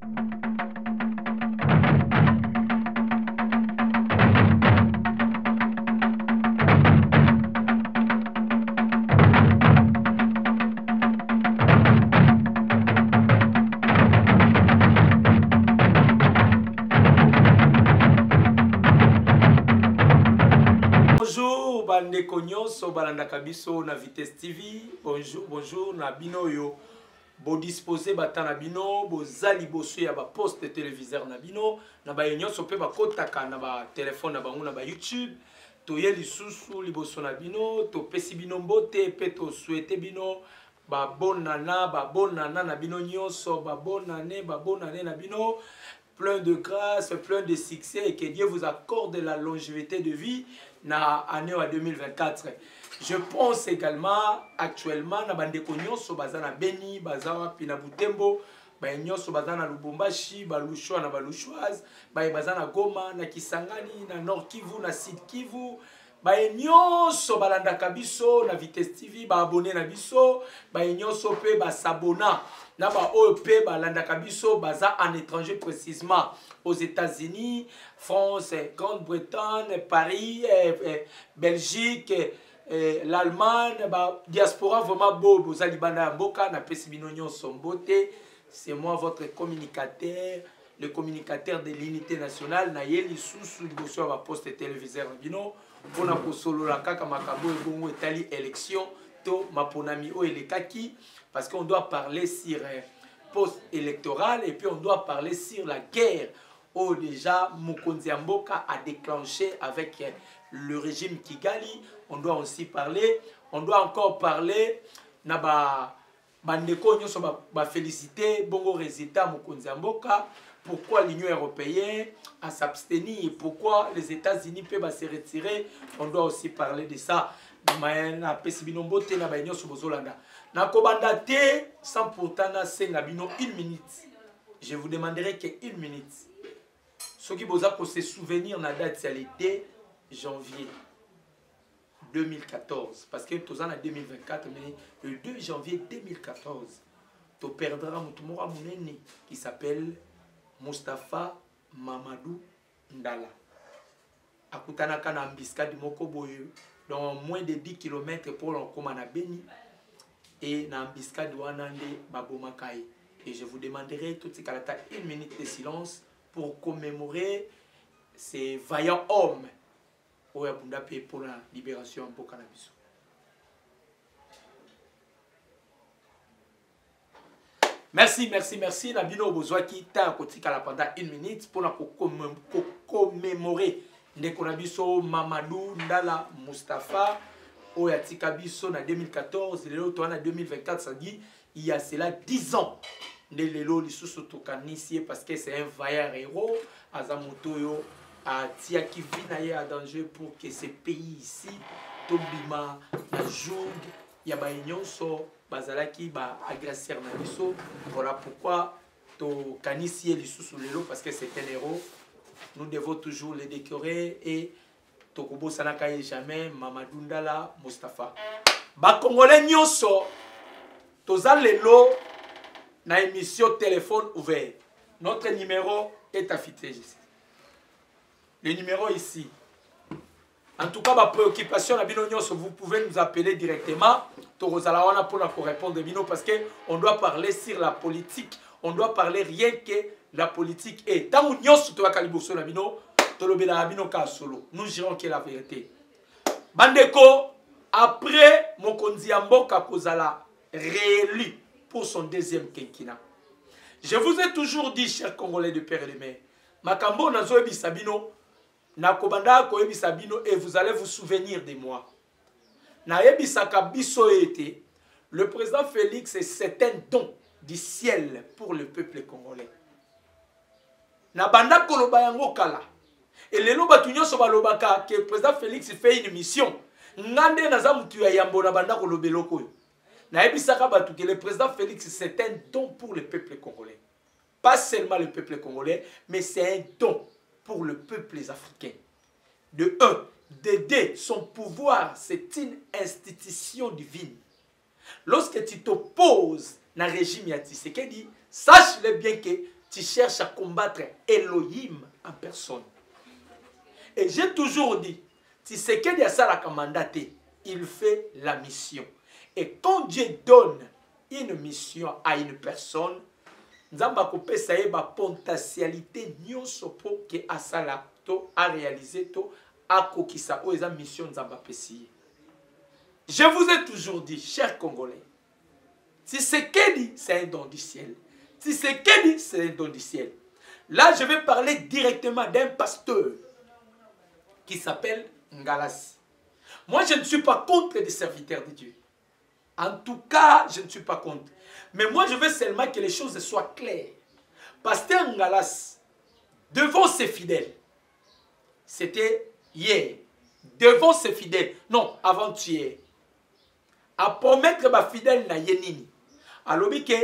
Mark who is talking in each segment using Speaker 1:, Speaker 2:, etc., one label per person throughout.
Speaker 1: Bonjour bande konyoso balanda kabiso na Vitesse TV. Bonjour na bino yo bo disposer batana bino bozali boso ya ba poste téléviseur na bino na ba nyonso pe bakotaka na ba téléphone na bango na ba YouTube to ye lisusu liboso na bino to pesi bino mbote pe to souhaiter bino ba bonana na bino nyonso ba bonane na bino, plein de grâce, plein de succès et que Dieu vous accorde la longévité de vie na année 2024. Je pense également actuellement na bande nyonso baza na Beni, baza wapi na Butembo, ba nyonso baza na Lubumbashi, ba Lushwa na ba Lushwaz, ba baza na Goma, na Kisangani, na Nord Kivu, na Sud Kivu, ba nyonso balanda kabiso na Vitesse TV, ba abonné na biso, ba nyonso pe ba s'abonna na ba OEP balanda kabiso baza en étranger, précisément aux États-Unis, France, Grande-Bretagne, Paris, Belgique, l'Allemagne, diaspora vraiment beau, bozali banda mboka na pesi bino nyonso mbote. C'est moi votre communicateur, le communicateur de l'unité nationale na yeli susu liboso ba poste téléviseur bino pona ko solo la kaka makabo e bongo etali élection to maponami o elekaki, parce qu'on doit parler sur poste électoral et puis on doit parler sur la guerre où déjà Mokonzi Mboka a déclenché avec le régime Kigali. On doit aussi parler, on doit encore parler na bandeko nyonso ba féliciter bongo résultat Mokonzi Mboka. Pourquoi l'Union européenne a s'abstenir et pourquoi les États-Unis peuvent se retirer. On doit aussi parler de ça. Na pesibinombo te na baño sobozolanda. Na kobanda te sans pourtant na senga bino 1 minute. Je vous demanderai que 1 minute. Ceux qui boza ko se souvenir na date c'est l'été janvier 2014 parce que tous en 2024 mais le 2 janvier 2014 tu perdras mutumora munene qui s'appelle Moustapha Mamadou Ndala. Akutana kana mbiskadi moko boyo dans moins de 10 km pour l'encomment à Beni et dans Biscade Wanande Babomakai. Et je vous demanderai tout ce qu'à 1 minute de silence pour commémorer ces vaillants hommes au Yabundape pour la libération pour cannabis. Merci. Nabino Bozwaki ta kotika pendant 1 minute pour commémorer Ndekonabiso Mamadou Ndala Moustapha Oyatika Biso na 2014, lelo to na 2024, ça dit il y a cela 10 ans. De lelo lisusu tokanisi parce que c'est un vaillant héros azamotoyo a tiaki vinaye à danger pour que ce pays ici tobima na joug ya ba nyonso bazalaki ba agresseur na biso. Voilà pourquoi to kanisi lisusu lelo parce que c'est un héros. Nous devons toujours les décorer et Tokobo Sanakaye jamais Mamadou Ndala Moustapha. Ba Congolais nyonso toza lelo na émission téléphone ouvert. Notre numéro est affiché ici. Le numéro ici. En tout cas, ma préoccupation na bino nyonso, vous pouvez nous appeler directement. Torozala wana pour répondre bino parce que on doit parler sur la politique. On doit parler rien que la politique est. Tant que nous sommes tous les nous dirons que la vérité. Bandeko, après Mokonzi Mboka Kozala réélu pour son 2e quinquennat. Je vous ai toujours dit, chers Congolais de père et de mère, Makambo Nazo Ebisabino, Nakobanda Ko Ebisabino, et vous allez vous souvenir de moi. Na Ebisaka Biso été, le président Félix, c'est un don du ciel pour le peuple congolais. Na banda koloba yango kala. Et lelo batu nyonso balobaka que le président Félix fait une mission. Ngande naza mutu ya yambo na banda kolobeloko. Na ebisaka batu que le président Félix c'est un don pour le peuple congolais. Pas seulement le peuple congolais, mais c'est un don pour le peuple africain. De 1, de 2, son pouvoir c'est une institution divine. Lorsque tu t'opposes dans le régime Tshisekedi, sache-le bien que tu cherches à combattre Elohim en personne. Et j'ai toujours dit, tu sais qu'il y a ça la mandaté, il fait la mission. Et quand Dieu donne une mission à une personne, Nzamba kopé ça y ba potentialité nyonso pour que asala to a réaliser to a kokisa o eza mission Nzamba pesi. Je vous ai toujours dit, chers Congolais, si c'est Kedi, c'est un don du ciel. Si c'est Kedi, c'est un don du ciel. Là, je vais parler directement d'un pasteur qui s'appelle Ngalas. Moi, je ne suis pas contre les serviteurs de Dieu. En tout cas, je ne suis pas contre. Mais moi, je veux seulement que les choses soient claires. Pasteur Ngalas, devant ses fidèles, c'était hier, devant ses fidèles, non, avant-hier, à promettre ma fidèle na yenini. Alors que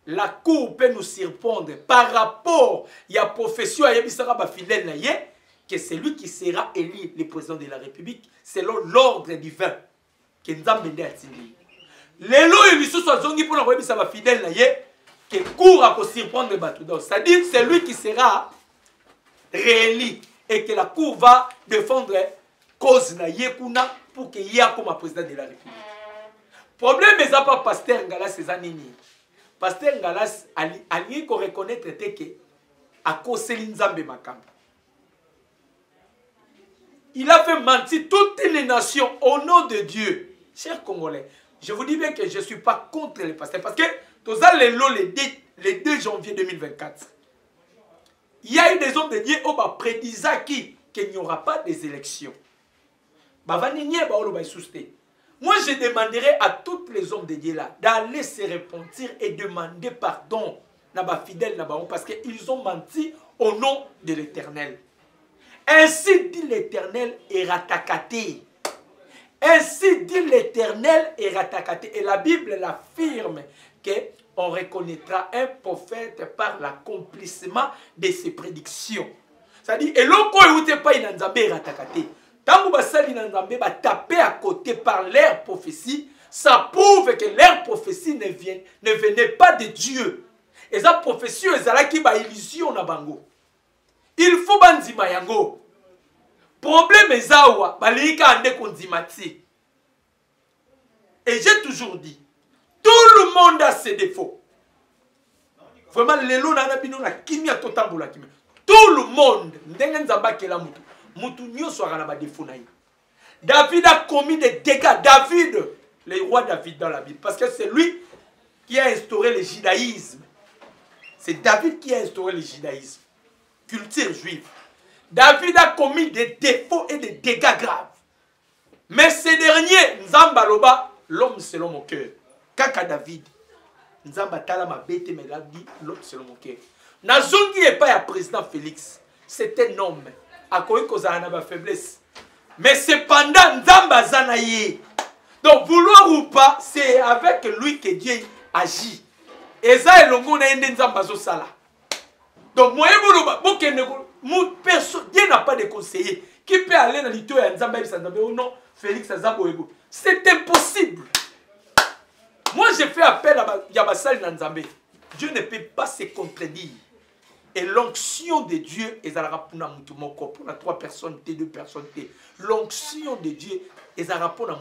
Speaker 1: la cour peut nous surprendre par rapport à la profession à yebisara ma fidèle na ye, que c'est lui qui sera élu le président de la République selon l'ordre divin que nous avons mené à Tindi. Les lois et les sous sont zongi pour la yebisara ma fidèle na ye, que cour à surprendre Batoudan. C'est-à-dire c'est lui qui sera réélu et que la cour va défendre cause na ye kuna pour qu'il y ait comme président de la République. Problème n'est pas pasteur Ngalas c'est anini. Pasteur Ngalas a lié qu'on reconnaître que à cause de Nzambe Makamba. Il a fait mentir toutes les nations au nom de Dieu. Chers Congolais, je vous dis bien que je ne suis pas contre les pasteurs parce que tous les 2 janvier 2024, il y a eu des hommes de Dieu qui ont prédit qu'il n'y aura pas des élections. Moi, je demanderai à tous les hommes de Dieu là d'aller se repentir et demander pardon à fidèles parce qu'ils ont menti au nom de l'Éternel. Ainsi dit l'Éternel et ratakaté. Ainsi dit l'Éternel et ratakaté. Et la Bible l'affirme qu'on reconnaîtra un prophète par l'accomplissement de ses prédictions. C'est-à-dire, et l'oko écoutez pas il n'a pas ratakaté. Quand vous avez tapé à côté par leur prophétie, ça prouve que leur prophétie ne venait pas de Dieu. Et sa prophétie, c'est une illusion. Il faut banzima yango. Problème est ça, et j'ai toujours dit, tout le monde a ses défauts. Vraiment, tout le monde, David a commis des dégâts. David, le roi David dans la Bible, parce que c'est lui qui a instauré le judaïsme. C'est David qui a instauré le judaïsme. Culture juive. David a commis des défauts et des dégâts graves. Mais ces derniers, Nzambaloba, l'homme selon mon cœur. Kaka David, Nzamba Talama Bete Meladi, l'homme selon mon cœur. Nazongi n'est pas un président Félix. C'est un homme. À quoi il a une faiblesse. Mais cependant, Nzamba Zanaye. Donc, vouloir ou pas, c'est avec lui que Dieu agit. Et ça, Nzamba. Donc, moi, Dieu n'a pas de conseiller. Qui peut aller dans l'Ito et Nzamba ou non, Félix Azaboego. C'est impossible. Moi, j'ai fait appel à Yabassal Nzambe. Dieu ne peut pas se contredire. Et l'onction de Dieu est pour la 3 personnes, 2 personnes. L'onction de Dieu est pour la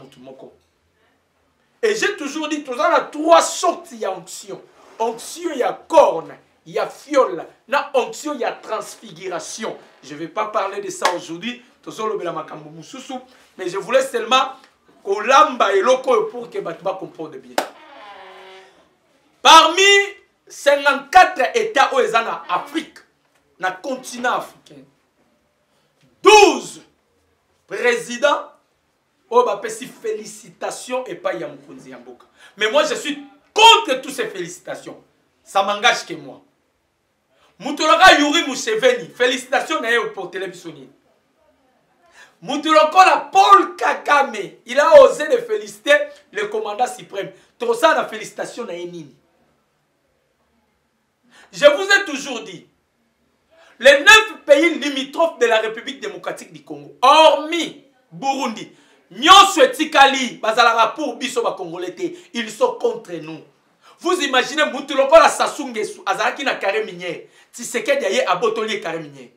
Speaker 1: Et j'ai toujours dit, il y a 3 sortes d'onction. Onction, il y a corne, il y a fiole. Dans onction, il y a transfiguration. Je ne vais pas parler de ça aujourd'hui. Mais je voulais seulement qu'on lamba et loko pour que les gens comprennent bien. Parmi 54 États où ils sont en Afrique, dans le continent africain, 12 présidents ont fait félicitations et pas Yamukunzi Yamboka. Mais moi, je suis contre toutes ces félicitations. Ça m'engage que moi. Moutoloka Yuri Museveni, félicitations pour télévision. Moutoloka Paul Kagame, il a osé de féliciter le commandant suprême. Tout ça, la félicitation na Enini. Je vous ai toujours dit, les 9 pays limitrophes de la République démocratique du Congo, hormis Burundi, Nyonso et Tikali, Bazalara pour Biso Congolais, ils sont contre nous. Vous imaginez Moutuloko la Sassou Nguesso azalaki na carré minière. Tshisekedi aye abotoli carré minière.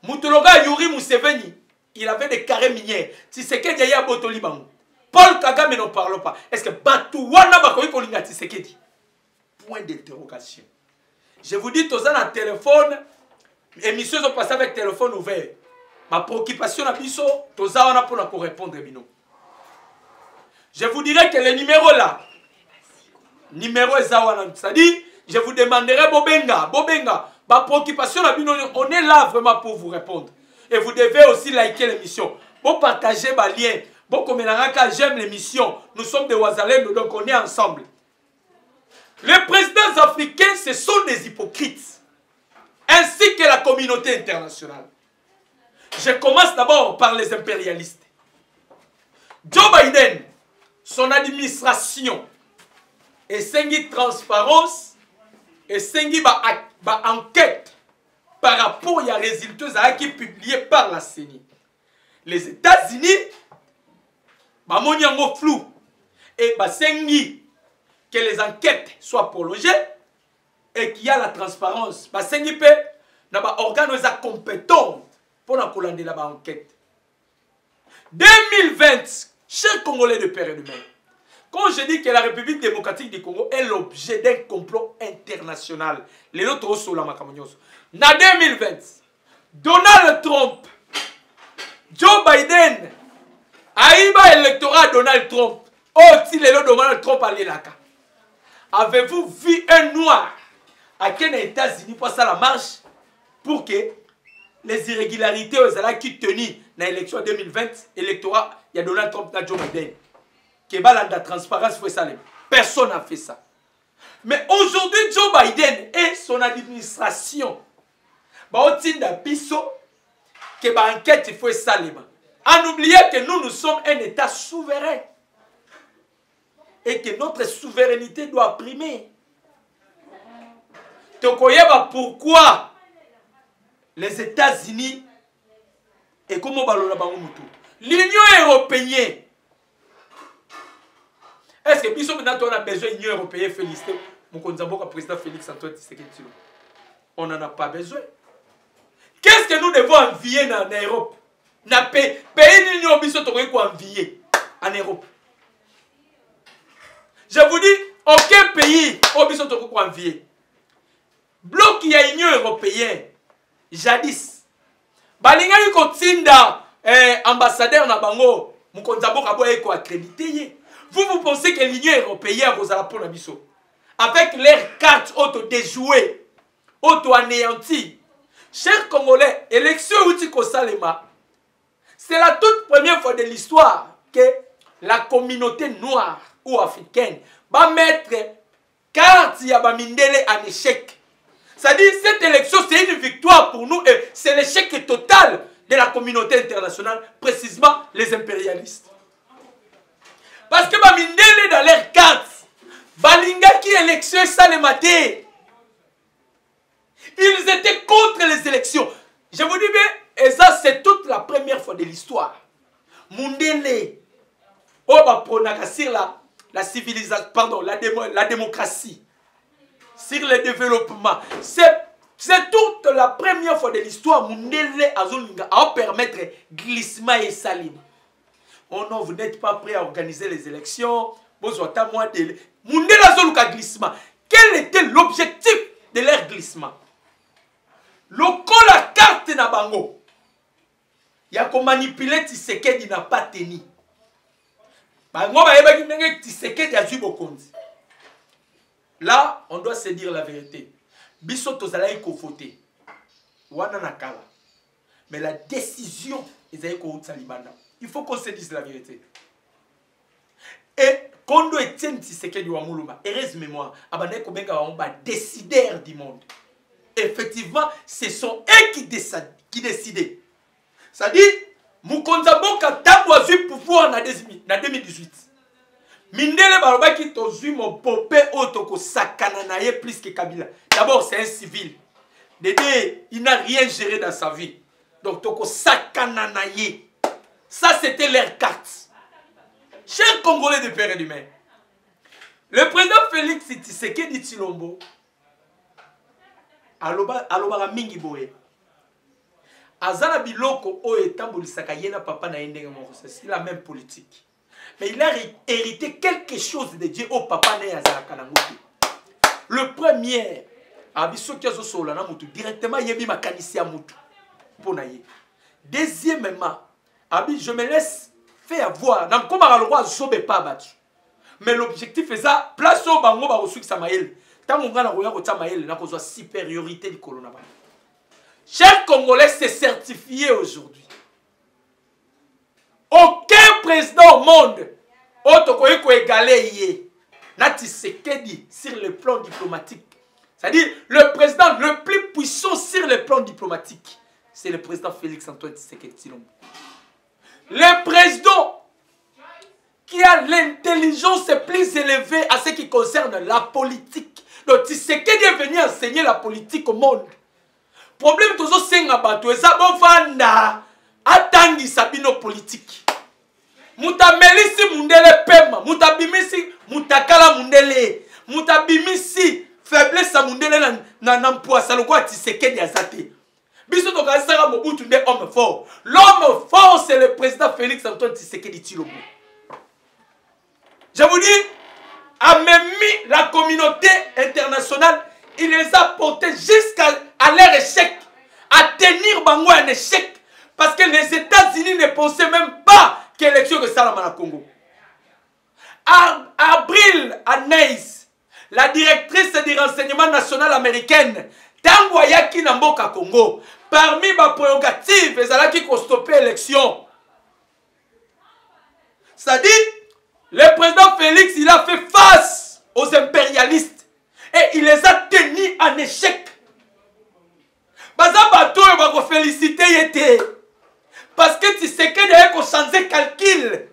Speaker 1: Moutuloko Yuri Museveni, il avait des carrés minières. Tshisekedi aye abotoli bango. Paul Kagame n'en parle pas. Est-ce que Batou wana bakoyi kolinga Tshisekedi? Point d'interrogation. Je vous dis, tous un téléphone, émission sont passées avec téléphone ouvert. Ma préoccupation à biso, tous on a pour répondre bino. Je vous dirais que le numéro là, numéro Zawana, c'est-à-dire, je vous demanderai Bobenga, ma préoccupation à bino, on est là vraiment pour vous répondre. Et vous devez aussi liker l'émission. Pour partager ma lien. Bon, comme j'aime l'émission, nous sommes des Ouazalendo, donc on est ensemble. Les présidents africains, ce sont des hypocrites, ainsi que la communauté internationale. Je commence d'abord par les impérialistes. Joe Biden, son administration, et sengi transparence, et sengi enquête par rapport aux résultats qui publiés par la CENI. Les États-Unis, bamoni yango flou, et sengi que les enquêtes soient prolongées et qu'il y a la transparence. Sengi pe na ba organes compétents pour la colande de la enquête. 2020, chers Congolais de père et de mère, quand je dis que la République démocratique du Congo est l'objet d'un complot international, les autres sont là, na 2020, Donald Trump, Joe Biden, Aïba électorat Donald Trump, oh, si les Donald Trump allait là. Avez-vous vu un noir à quel États-Unis pour ça la marche pour que les irrégularités aux Alliés qui tenaient dans l'élection 2020, électorat, il y a Donald Trump et Joe Biden. Qui va la transparence, personne n'a fait ça. Mais aujourd'hui, Joe Biden et son administration, enquête, il faut ça. En oubliant que nous sommes un État souverain. Et que notre souveraineté doit primer. Pourquoi les États-Unis et comment l'Union européenne. Est-ce que nous on a besoin de l'Union européenne féliciter mon président Félix Antoine Tshisekedi? On n'en a pas besoin. Qu'est-ce que nous devons envier en Europe? Dans pays l'Union européenne envier en Europe. Je vous dis, aucun pays au envier. Bloc qui a l'Union européenne, jadis. Balinga yi kotinda ambassadeur na bango, mukonzabo kabo eko accrédité. Vous pensez que l'Union européenne vous a pour la biso avec leurs cartes auto-déjouées, auto-anéanties. Chers Congolais, élection Outiko Salema, c'est la toute première fois de l'histoire que la communauté noire ou africaine va mettre carte Yabamindele en échec. C'est-à-dire cette élection, c'est une victoire pour nous et c'est l'échec total de la communauté internationale, précisément les impérialistes. Parce que Bamindele dans leur carte, Balinga qui élection Salemate, ils étaient contre les élections. Je vous dis bien, et ça c'est toute la première fois de l'histoire. Mundele, sur la civilisation, pardon, la démocratie, sur le développement. C'est toute la première fois de l'histoire Mundele Azolinga à permettre glissement et saline. Oh non, vous n'êtes pas prêt à organiser les élections. Mundele Azoluka glissement. Quel était l'objectif de leur glissement? Le col la carte na bango. Il y a qu'on manipuler Tshisekedi n'a pas tenu. Là, on doit se dire la vérité. Biso tozalaï ko voter. Wana nakala. Mais la décision est ko Salibanda. Il faut qu'on se dise la vérité. Et Kondo Etienne Tshisekedi wa Muluma, heureuse mémoire, abandé ko benga wa décideur du monde. Effectivement, ce sont eux qui décidaient. C'est-à-dire, Mukonza Boka Tambo a eu pouvoir en 2018. Mindele Barobaki tozu mon popé otoko sakananaye plus que Kabila. D'abord, c'est un civil. Dédé, il n'a rien géré dans sa vie. Donc, toko sakananaye. Ça, c'était leur carte. Chers Congolais de père et d'humain, Le président Félix Tshisekedi Tshilombo, aloba mingi boye. Azala biloko o etambolisaka yena papa na yendenge moko, c'est la même politique. Mais il a hérité quelque chose de Dieu au papa na yazalaka na mutu. Le premier, abiso kiazo sola na mutu directement yebi makanisi ya mutu. Pona ye. Deuxièmement, abi je me laisse faire voir. Nam koma le roi zobe pas battu. Mais l'objectif est ça, place au bango ba reçu Samaël. Tant on gana roya ko Samaël na ko zo supériorité du colonna ba. Chers Congolais, c'est certifié aujourd'hui. Aucun président au monde autokoye ko égaler yé na Tshisekedi sur le plan diplomatique. C'est-à-dire le président le plus puissant sur le plan diplomatique, c'est le président Félix Antoine Tshisekedi Tshilombo. Le président qui a l'intelligence plus élevée à ce qui concerne la politique. Donc Tshisekedi est venu enseigner la politique au monde. Problème toujours c'est abato et ça bon fanda atangi sabino politique. Mutamelisi mundele pema, mutabimisi mutakala mundele, mutabimisi faiblesse mundele na nampoa saloko Tshisekedi azate. Biso to kasara Mobutu nde homme fort. L'homme fort c'est le président Félix Antoine Tshisekedi Tshilombo. Je vous dis, a même mis la communauté internationale, il les a portés jusqu'à leur échec, à tenir Bango un échec, parce que les États-Unis ne pensaient même pas que l'élection de Salamana Congo. Avril Anaïs, la directrice du renseignement national américaine, Tango Yaki Namboka Congo, parmi les prérogatives, ils allaient stopper l'élection. C'est-à-dire, le président Félix, il a fait face aux impérialistes et il les a tenus en échec. Baza bato va féliciter parce que tu sais qu'il a changé calcul.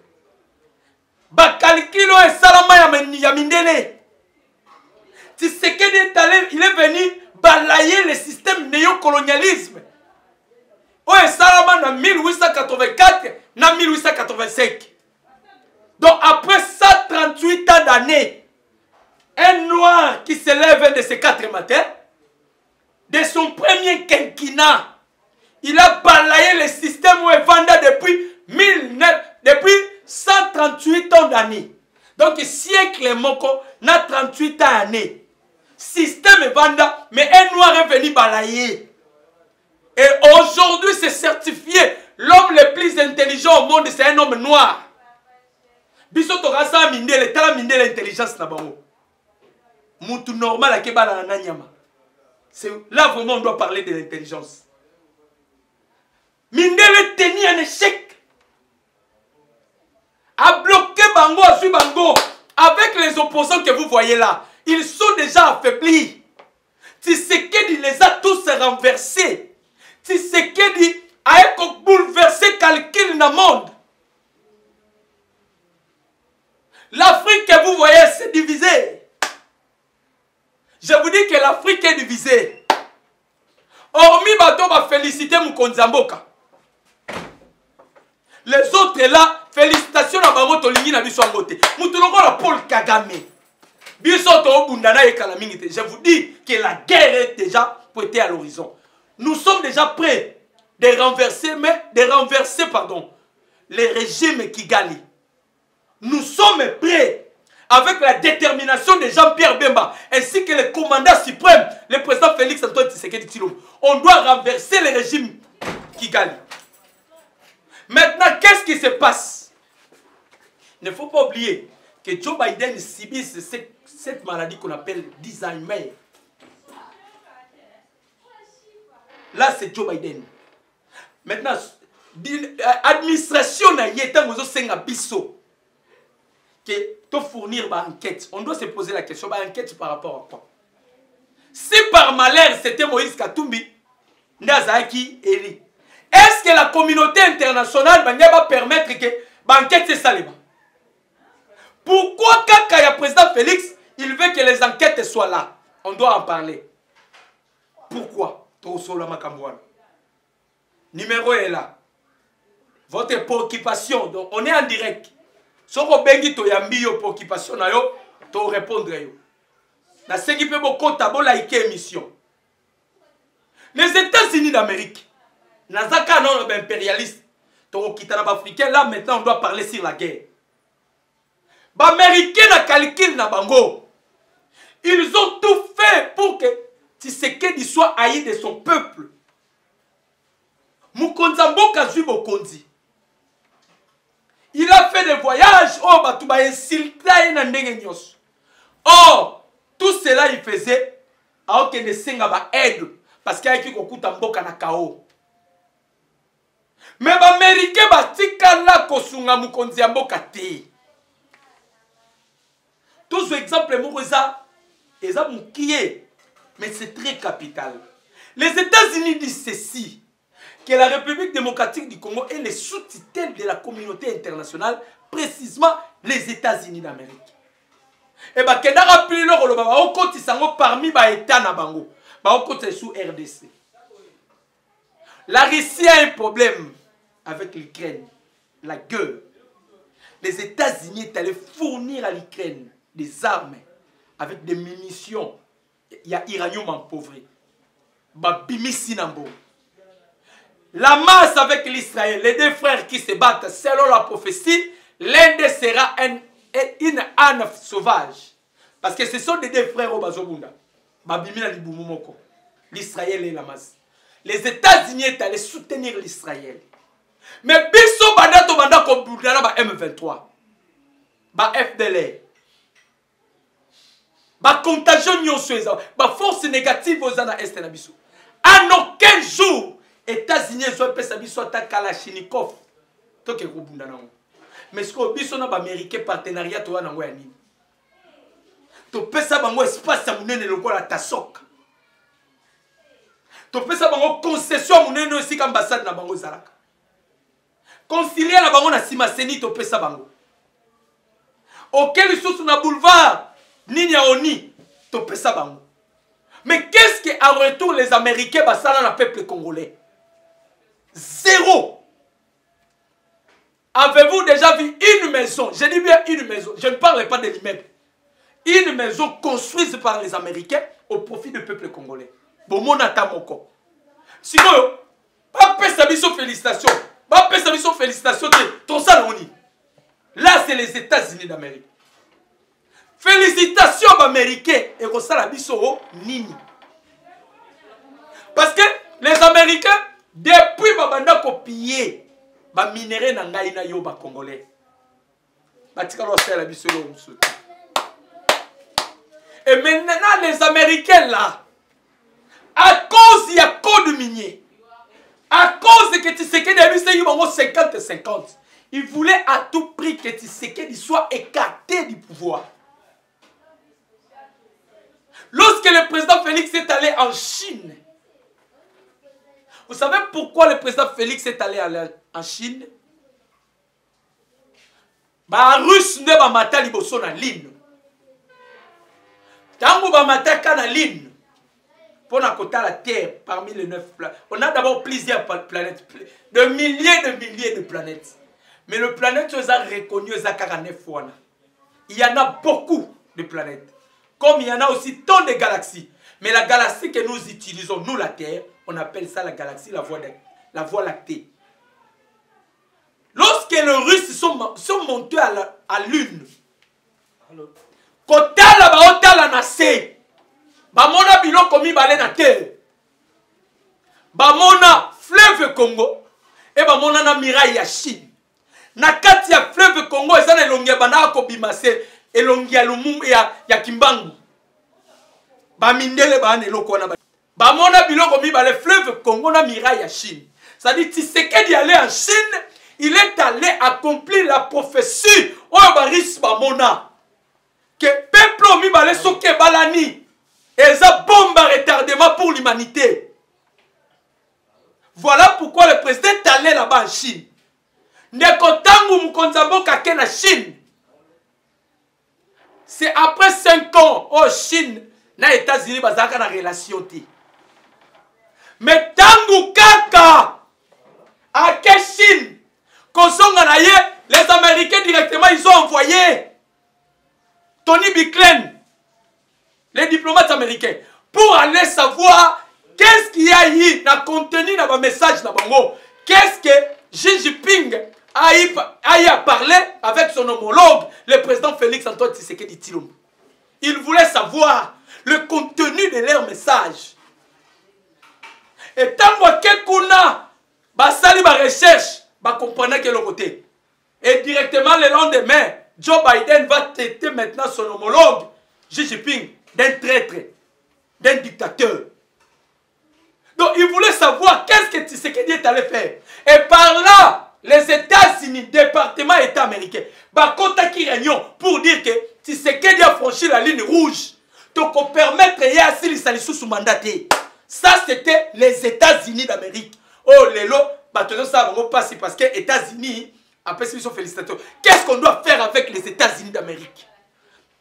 Speaker 1: Ba calcul est salama ya mindele. Tu sais qu'il il est venu balayer le système néocolonialisme. Oh salama en 1884 na 1885. Donc après 138 ans d'années, un noir qui se lève de ces 4 matins, de son premier quinquennat, il a balayé le système où il vendait depuis 138 ans d'années. Donc siècle moko na 38 ans d'années. Système vanda, mais un noir est venu balayer. Et aujourd'hui c'est certifié. L'homme le plus intelligent au monde, c'est un homme noir. Biso to rasa mindele, tala mindele intelligence na bango. Moutou normal a kebala na nyama. C'est là vraiment on doit parler de l'intelligence. Mindele tenu un échec. A bloqué bango, a suivi bango. Avec les opposants que vous voyez là, ils sont déjà affaiblis. Tshisekedi les a tous renversés. Tshisekedi a bouleversé calcul dans le monde. L'Afrique que vous voyez, c'est divisé. Je vous dis que l'Afrique est divisée. Hormis Bato va féliciter Moukonzamboka. Les autres là, félicitations à Bamoto Lingi na biso ngote. Moutolongo la Paul Kagame. Biso to bundana e kalamingite. Je vous dis que la guerre est déjà pointée à l'horizon. Nous sommes déjà prêts de renverser, les régimes Kigali. Nous sommes prêts avec la détermination de Jean-Pierre Bemba ainsi que le commandant suprême, le président Félix Antoine Tshisekedi Tshilombo. On doit renverser le régime Kigali. Maintenant, qu'est-ce qui se passe? Il ne faut pas oublier que Joe Biden subit cette maladie qu'on appelle d'Alzheimer. Là, c'est Joe Biden. Maintenant, l'administration n'a pas de que de fournir une enquête. On doit se poser la question, une enquête par rapport à quoi? Si par malheur c'était Moïse Katumbi, Nazaki Eli, est-ce que la communauté internationale va permettre que l'enquête se salue? Pourquoi quand il y a le président Félix, il veut que les enquêtes soient là? On doit en parler. Pourquoi? Numéro est là. Votre préoccupation, donc on est en direct. Si vous avez une préoccupation, to répondre yo. Na sengi pe boko tabo like émission. Les États-Unis d'Amérique, nazaka non impérialiste. To kitana ba africain là maintenant on doit parler sur la guerre. Ba américain na calcul na bango. Ils ont tout fait pour que Tshisekedi soit haï de son peuple. Mukonza mboka zui bokonzi. Il a fait des voyages, oh batu ba insulta na ndenge nyos. Or, tout cela il faisait à aucun de senga ba aide parce qu'il y a qui kokuta mboka na kao. Mais ba américain ba tika la kosunga mukonzi mboka te. Tous ces exemples mokoza eza mukié mais c'est très capital. Les États-Unis disent ceci que la République démocratique du Congo est le sous-titel de la communauté internationale, précisément les États-Unis d'Amérique. Et bien, quand on a appelé le rôle, on compte parmi les États na bango, on compte sous RDC. La Russie a un problème avec l'Ukraine, la guerre. Les États-Unis sont allés fournir à l'Ukraine des armes avec des munitions. Il y a l'uranium empovré. Babimisi Nambo. La masse avec l'Israël, les deux frères qui se battent selon la prophétie, l'un d'eux sera une âne sauvage. Parce que ce sont des deux frères au Bazobunda. L'Israël et la masse. Les États-Unis sont allés soutenir l'Israël. Mais biso badato bandako bundana ba M23. Ba FDLR. Ba contagion nyonso ba force négative aux ana est na biso. En aucun jour États-Unis sont pesa biso ta Kalachnikov. Toke ko bundana ngo. Mais ce que biso na ba américain partenariat to na ngo ya nini. To pesa bango espace ya munene lokola tasok. To pesa bango concession munene aussi ambassade na bango zalaka. Concilier la bango na sima seni to pesa bango. Auquel sous na boulevard nini ya oni to pesa bango. Mais qu'est-ce que en retour les Américains basala na peuple congolais? Zéro. Avez-vous déjà vu une maison? Je dis bien une maison. Je ne parle pas de l'immeuble. Une maison construite par les Américains au profit du peuple congolais. Bomona tamoko. Sinon, pas pesa biso félicitations. Pas pesa biso félicitations. Ton saloni. Là, c'est les États-Unis d'Amérique. Félicitations aux Américains et au Salabiso Nini. Parce que les Américains, depuis Babanda copié, ba minéré na ngai na yo ba congolais. Batika lo sala biso lo musu. Et maintenant les Américains là, à cause il y a code minier, à cause que Tshisekedi a mis 50-50, il voulait à tout prix que Tshisekedi soit écarté du pouvoir. Lorsque le président Félix est allé en Chine, vous savez pourquoi le président Félix est allé en Chine? Ba russe ne ba mata liboso na ligne. Tango ba mata kana ligne. Pour na kota la Terre parmi les 9 planètes. On a d'abord plusieurs planètes, de milliers de planètes. Mais le planète aux a reconnu aux a 49 fois. Il y en a beaucoup de planètes. Comme il y en a aussi tant de galaxies. Mais la galaxie que nous utilisons, nous la Terre, on appelle ça la galaxie, la voie lactée. Lorsque les Russes sont montés à Lune, kotala ba otala na se, bamona biloko mibale na Terre, bamona fleuve Congo, et bamona na miraille ya Chine. Na kati ya fleuve Congo, eza na elongi bana ko bimase, elongi ya Lumumba ya Kimbangu. Bamindele bana eloko na bamona biloko mibale fleuve Congo na miraille ya Chine. Ça dit Tshisekedi allait en Chine, il est allé accomplir la prophétie au baris bamona que peuple mibale soke balani et ça bombe à retardement pour l'humanité. Voilà pourquoi le président est allé là-bas en Chine. Nekotangu mkonzambo kake na Chine. C'est après 5 ans au Chine na États-Unis bazaka na relation ti. Mais tangu kaka à Chine Kosonga na ye, les Américains directement ils ont envoyé Tony Blinken, les diplomates américains, pour aller savoir qu'est-ce qu'il y a eu dans le contenu de message dans Bango. Qu'est-ce que Xi Jinping a eu à parler avec son homologue, le président Félix Antoine Tshisekedi Tshilombo. Il voulait savoir le contenu de leur message. Et tant que kuna basali ba recherche, ba comprendre que le côté. Et directement le lendemain, Joe Biden va traiter maintenant son homologue, Xi Jinping, d'un traître, d'un dictateur. Donc il voulait savoir qu'est-ce que Tshisekedi est allé faire. Et par là, les États-Unis, département État américain, qui réunion pour dire que Tshisekedi a franchi la ligne rouge. Donc on permettre Yassili Salissou sous mandaté. Ça c'était les États-Unis d'Amérique. Oh lélo, ça va passer parce que les États-Unis, après ils sont félicitations. Qu'est-ce qu'on doit faire avec les États-Unis d'Amérique?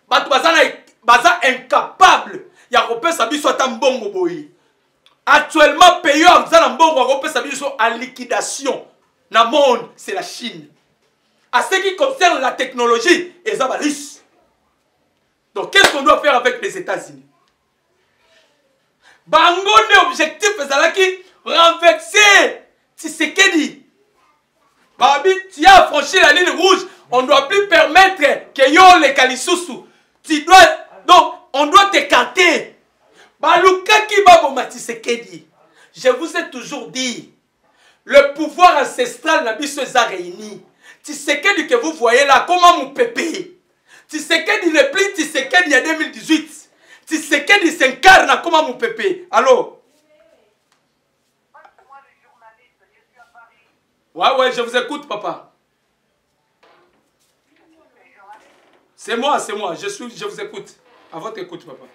Speaker 1: Baza incapable. Il y a Européen Sabi soit un bon boy. Actuellement, pays en liquidation dans le monde, c'est la Chine. À ce qui concerne la technologie, ils sont russes. Donc, qu'est-ce qu'on doit faire avec les États-Unis? Bango objectif, c'est qui renverser Tshisekedi. Babi, tu as franchi la ligne rouge. On ne doit plus permettre que yo les Kalisusu. Tu dois, donc, on doit t'écarter. Je vous ai toujours dit, le pouvoir ancestral n'a pas réuni. Tshisekedi que vous voyez là, comment mon pépé? Tshisekedi ne plus Tshisekedi il y a 2018. Tshisekedi s'incarne comment mon pépé? Allô? Ouais, je vous écoute, papa. C'est moi, je vous écoute. À votre écoute, papa.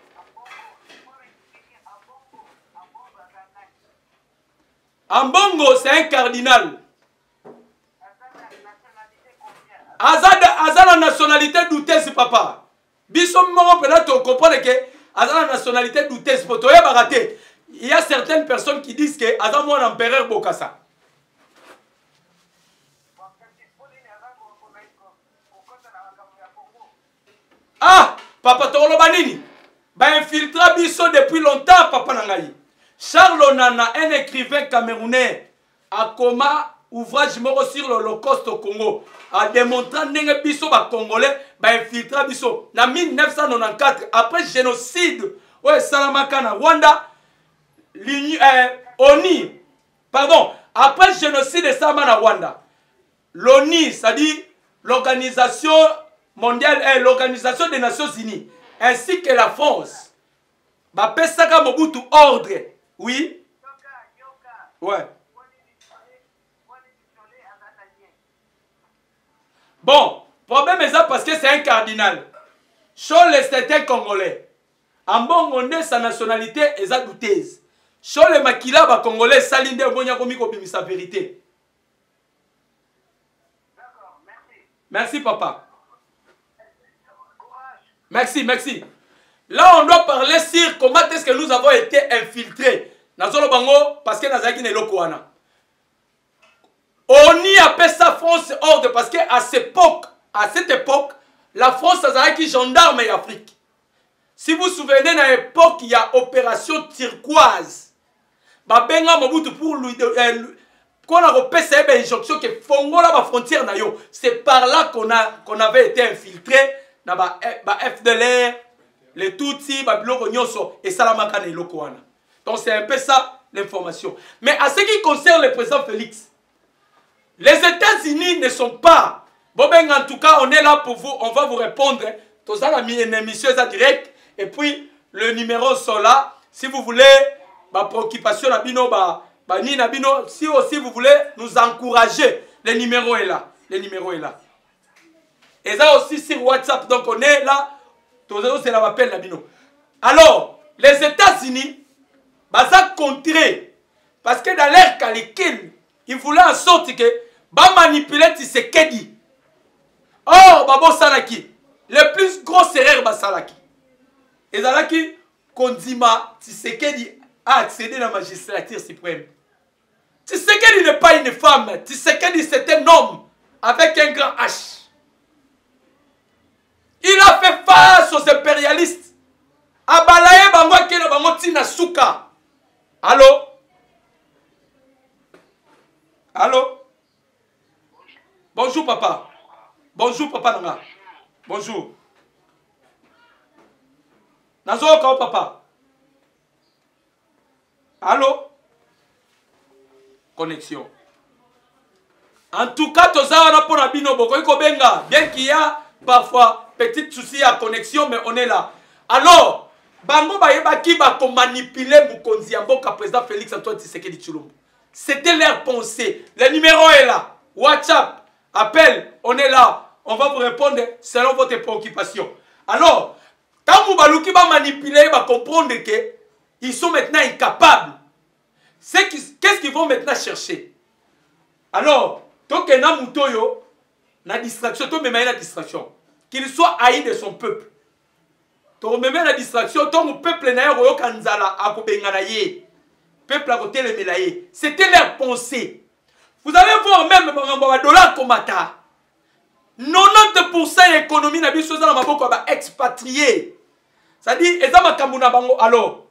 Speaker 1: Ambongo, c'est un cardinal. Aza la nationalité douteuse, papa. Bisom Moro, peut-être on comprend que Aza la nationalité douteuse. Il y a certaines personnes qui disent que Aza mon empereur Bokassa. Ah, papa Tolo Banini. Ba infiltra biso depuis longtemps, papa Nangaï. Charles Onana, un écrivain camerounais, a coma ouvrage moro sur l'Holocauste au Congo, a démontré que biso ba Congolais ba infiltra biso. En 1994, après génocide, ouais Salamaka na Rwanda, ONI, pardon, après génocide de Salamaka na Rwanda, l'ONI, c'est-à-dire l'Organisation mondiale, l'Organisation des Nations Unies, ainsi que la France, ba pesaka Mobutu ordre. Oui. Ouais. Bon, problème est ça parce que c'est un cardinal. Chol c'est un Congolais. En bon on est sa nationalité est sa douteuse. Chol makila ba Congolais salinde bonya komi ko bimisa vérité. D'accord, merci. Merci papa. Merci. Là, on doit parler sur comment est-ce que nous avons été infiltrés. Nazolo Bango, parce que Nazaki n'est l'Okouana. On y appelle ça France ordre parce qu'à cette époque, la France a été gendarme en Afrique. Si vous vous souvenez, à l'époque, il y a opération turquoise. Babenga Mobutu pour lui. Qu'on a repéré cette injonction que Fongo la frontière na yo. C'est par là qu'on avait été infiltrés dans la FDLR. Les Tutsis, Babiloko Nyonso et Salamaka et Lokoana. Donc c'est un peu ça l'information. Mais à ce qui concerne le président Félix, les États-Unis ne sont pas. Bon ben en tout cas, on est là pour vous, on va vous répondre. Tout ça, on a mis une émission directe. Et puis, le numéro sont là. Si vous voulez, ma préoccupation, si aussi vous voulez nous encourager, le numéro est là. Et ça aussi sur WhatsApp, donc on est là. C'est la appel la bino. Alors, les États-Unis, baza contré parce que dans leur calcul, ils voulaient en sorte que ba manipuler Tshisekedi. Or, babo salaki, le plus gros erreur ba salaki. Et salaki Kondima Tshisekedi a accédé à la magistrature suprême. Tshisekedi n'est pas une femme, Tshisekedi c'est un homme avec un grand H. Il a fait face aux impérialistes. Abalaye bango kena bango tina suka. Allô? Allô? Bonjour papa. Bonjour papa nanga. Bonjour. Nazo ka papa. Allô? Connexion. En tout cas, tout ça, on a pour Abino Boko. Bien qu'il y a parfois petit souci à connexion, mais on est là. Alors, Bango Bayeba qui va manipuler Mukonzi Amboka, président Félix Antoine Tshisekedi Tshilombo. C'était leur pensée. Le numéro est là. WhatsApp, appel, on est là. On va vous répondre selon votre préoccupation. Alors, quand Moubalouki va manipuler, il va comprendre qu'ils sont maintenant incapables. Qu'est-ce qu'ils vont maintenant chercher? Alors, tant que na mutoyo, na distraction, tant même la distraction, qu'il soit haï de son peuple. Tant même la distraction, tant le peuple n'a pas eu kanzala à kobenganaye, peuple à côté le melaye. C'était leur pensée. Vous allez voir même dans dollar komata. 90% de l'économie n'a pas besoin de maboko ba expatrié. Ça dit, ezama kamuna bango alors.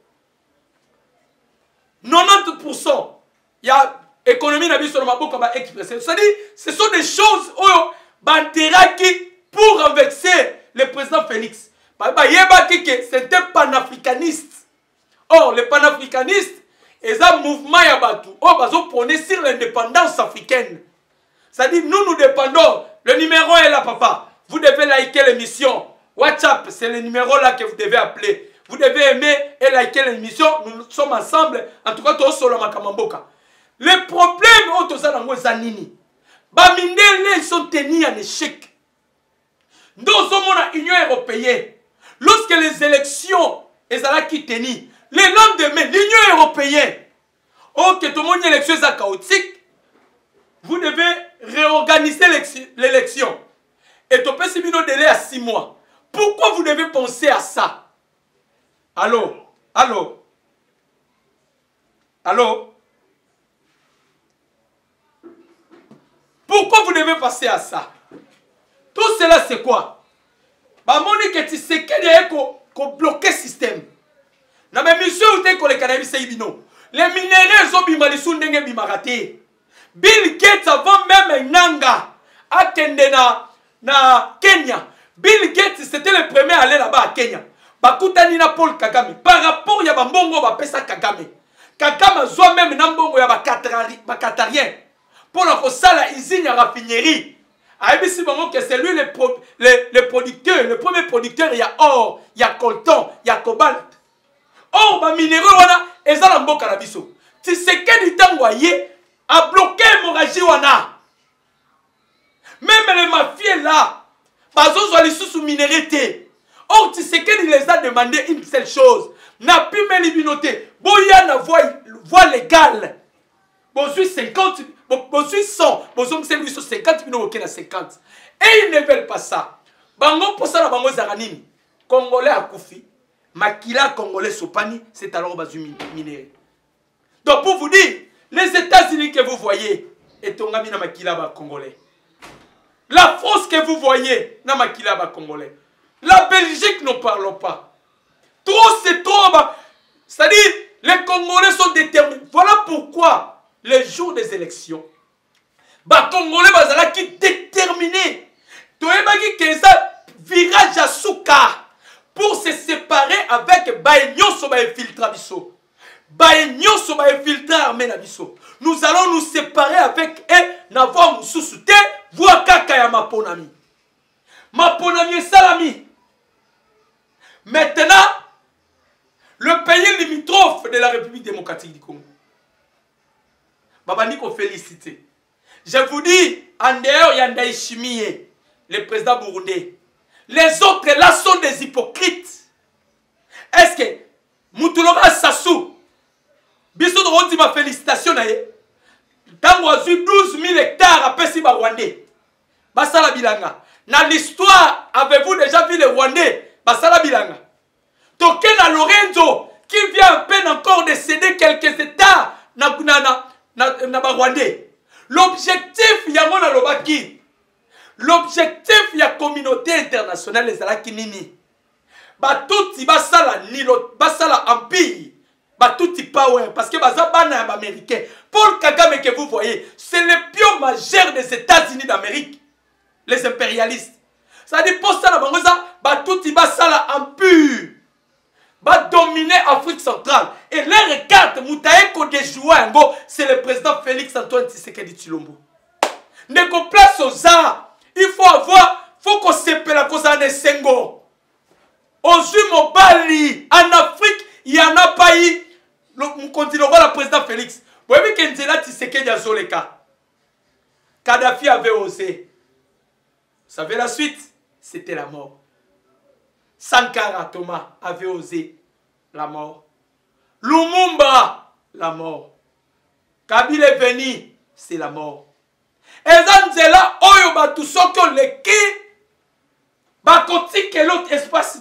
Speaker 1: 90%, il y a économie n'a besoin de maboko ba expatrié. Ça dit, ce sont des choses où banteraki pour renverser le président Félix. C'est un panafricaniste. Or, les panafricanistes, ils ont un mouvement yabatu. Oh, ils ont prôné sur l'indépendance africaine. C'est-à-dire, nous dépendons. Le numéro est là, papa. Vous devez liker l'émission. WhatsApp, c'est le numéro là que vous devez appeler. Vous devez aimer et liker l'émission. Nous sommes ensemble. En tout cas, tous solo makamamboka. Les problèmes, ils sont tenus en échec. Dans l'Union européenne, lorsque les élections sont tenues, le lendemain, l'Union européenne, oh, que tout le monde y a élection chaotique, vous devez réorganiser l'élection. Et tu peux se délai à 6 mois. Pourquoi vous devez penser à ça? Allô? Allô? Allô? Pourquoi vous devez passer à ça? Tout cela, c'est quoi? Bamoni que tu sais que bloquer le système. Na ma mission où t'es les cannabis ibino. Les minéraux sont bimalisun dengue bimarate. Bill Gates avant même Nanga à Kenya na Kenya. Bill Gates c'était le premier à aller là-bas à Kenya. Bakutani na Paul Kagame. Par rapport ya bambongo ba pesa Kagame. Kagame zo même na mbongo ya bakatarien. Pour la sala usine à raffinerie. Que c'est lui le producteur, le premier producteur, il y a or, il y a coltan, il y a cobalt. Or, les minéraux, ils ont un bon carabiso. Tu sais que du temps, a bloqué l'hémorragie. Même les mafieux là, ils sont sous minéralité. Or, tu sais qu'il les a demandé une seule chose. N'a plus mis l'immunité. Boya na voie légale. Bon, je suis 50. Bon, suis 100, bon, c'est 50 millions à 50. Et ils ne veulent pas ça. Bango pour ça, la bango zaranini. Congolais à Koufi, Makila Congolais Sopani, c'est alors basu minéré. Donc pour vous dire, les États-Unis que vous voyez, et ton ami na Makila ba Congolais. La France que vous voyez, na Makila ba Congolais. La Belgique, ne parlons pas. Trop, c'est trop. C'est-à-dire, les Congolais sont déterminés. Voilà pourquoi. Les jours des élections, les Congolais sont déterminés. Tu as ça virage à Souka pour se séparer avec Baïnyon Soba infiltra Bisso. Baïnyon Soba infiltra armée Bisso. Nous allons nous séparer avec eux. N'avoir sous-souté. Voir Kakaya Maponami. Maponami et Salami. Maintenant, le pays limitrophe de la République démocratique du Congo. Babani ko félicité. Je vous dis, en dehors, il y a Ndaï Chimie, le président burundais. Les autres là sont des hypocrites. Est-ce que Moutouloga Sassou, Bissou de Rondi ma félicitation, tant qu'on a 12 000 hectares à Pessi Rwandais. Basala Bilanga. Dans l'histoire, avez-vous déjà vu les Rwandais? Basala Bilanga. Tokena Lorenzo, qui vient à peine encore de céder quelques États, L'objectif, Yamona Lobaki, L'objectif de la communauté internationale est la kinini. Batouti basala nilo basala empire. Batouti power parce que baza bana américain. Paul Kagame que vous voyez, c'est le pion majeur des États-Unis d'Amérique. Les impérialistes. Ça dit pour ça la bangoza batouti basala empire. Va dominer l'Afrique centrale. Et leur carte, Moutaeko de Jouango, c'est le président Félix Antoine Tshisekedi Tshilombo. Neko place aux arts. Il faut qu'on s'épelle la cause en Sengo. Aux Mobali, en Afrique, il n'y en a pas eu. Nous continuons le président Félix. Vous voyez que Nzela Tshisekedi a joué le cas. Kadhafi avait osé. Vous savez la suite? C'était la mort. Sankara Thomas avait osé la mort. Lumumba, la mort. Kabila est venu, c'est la mort. Et Zanzela, Oyo Batusoko Leki, Bakoti que l'autre espace.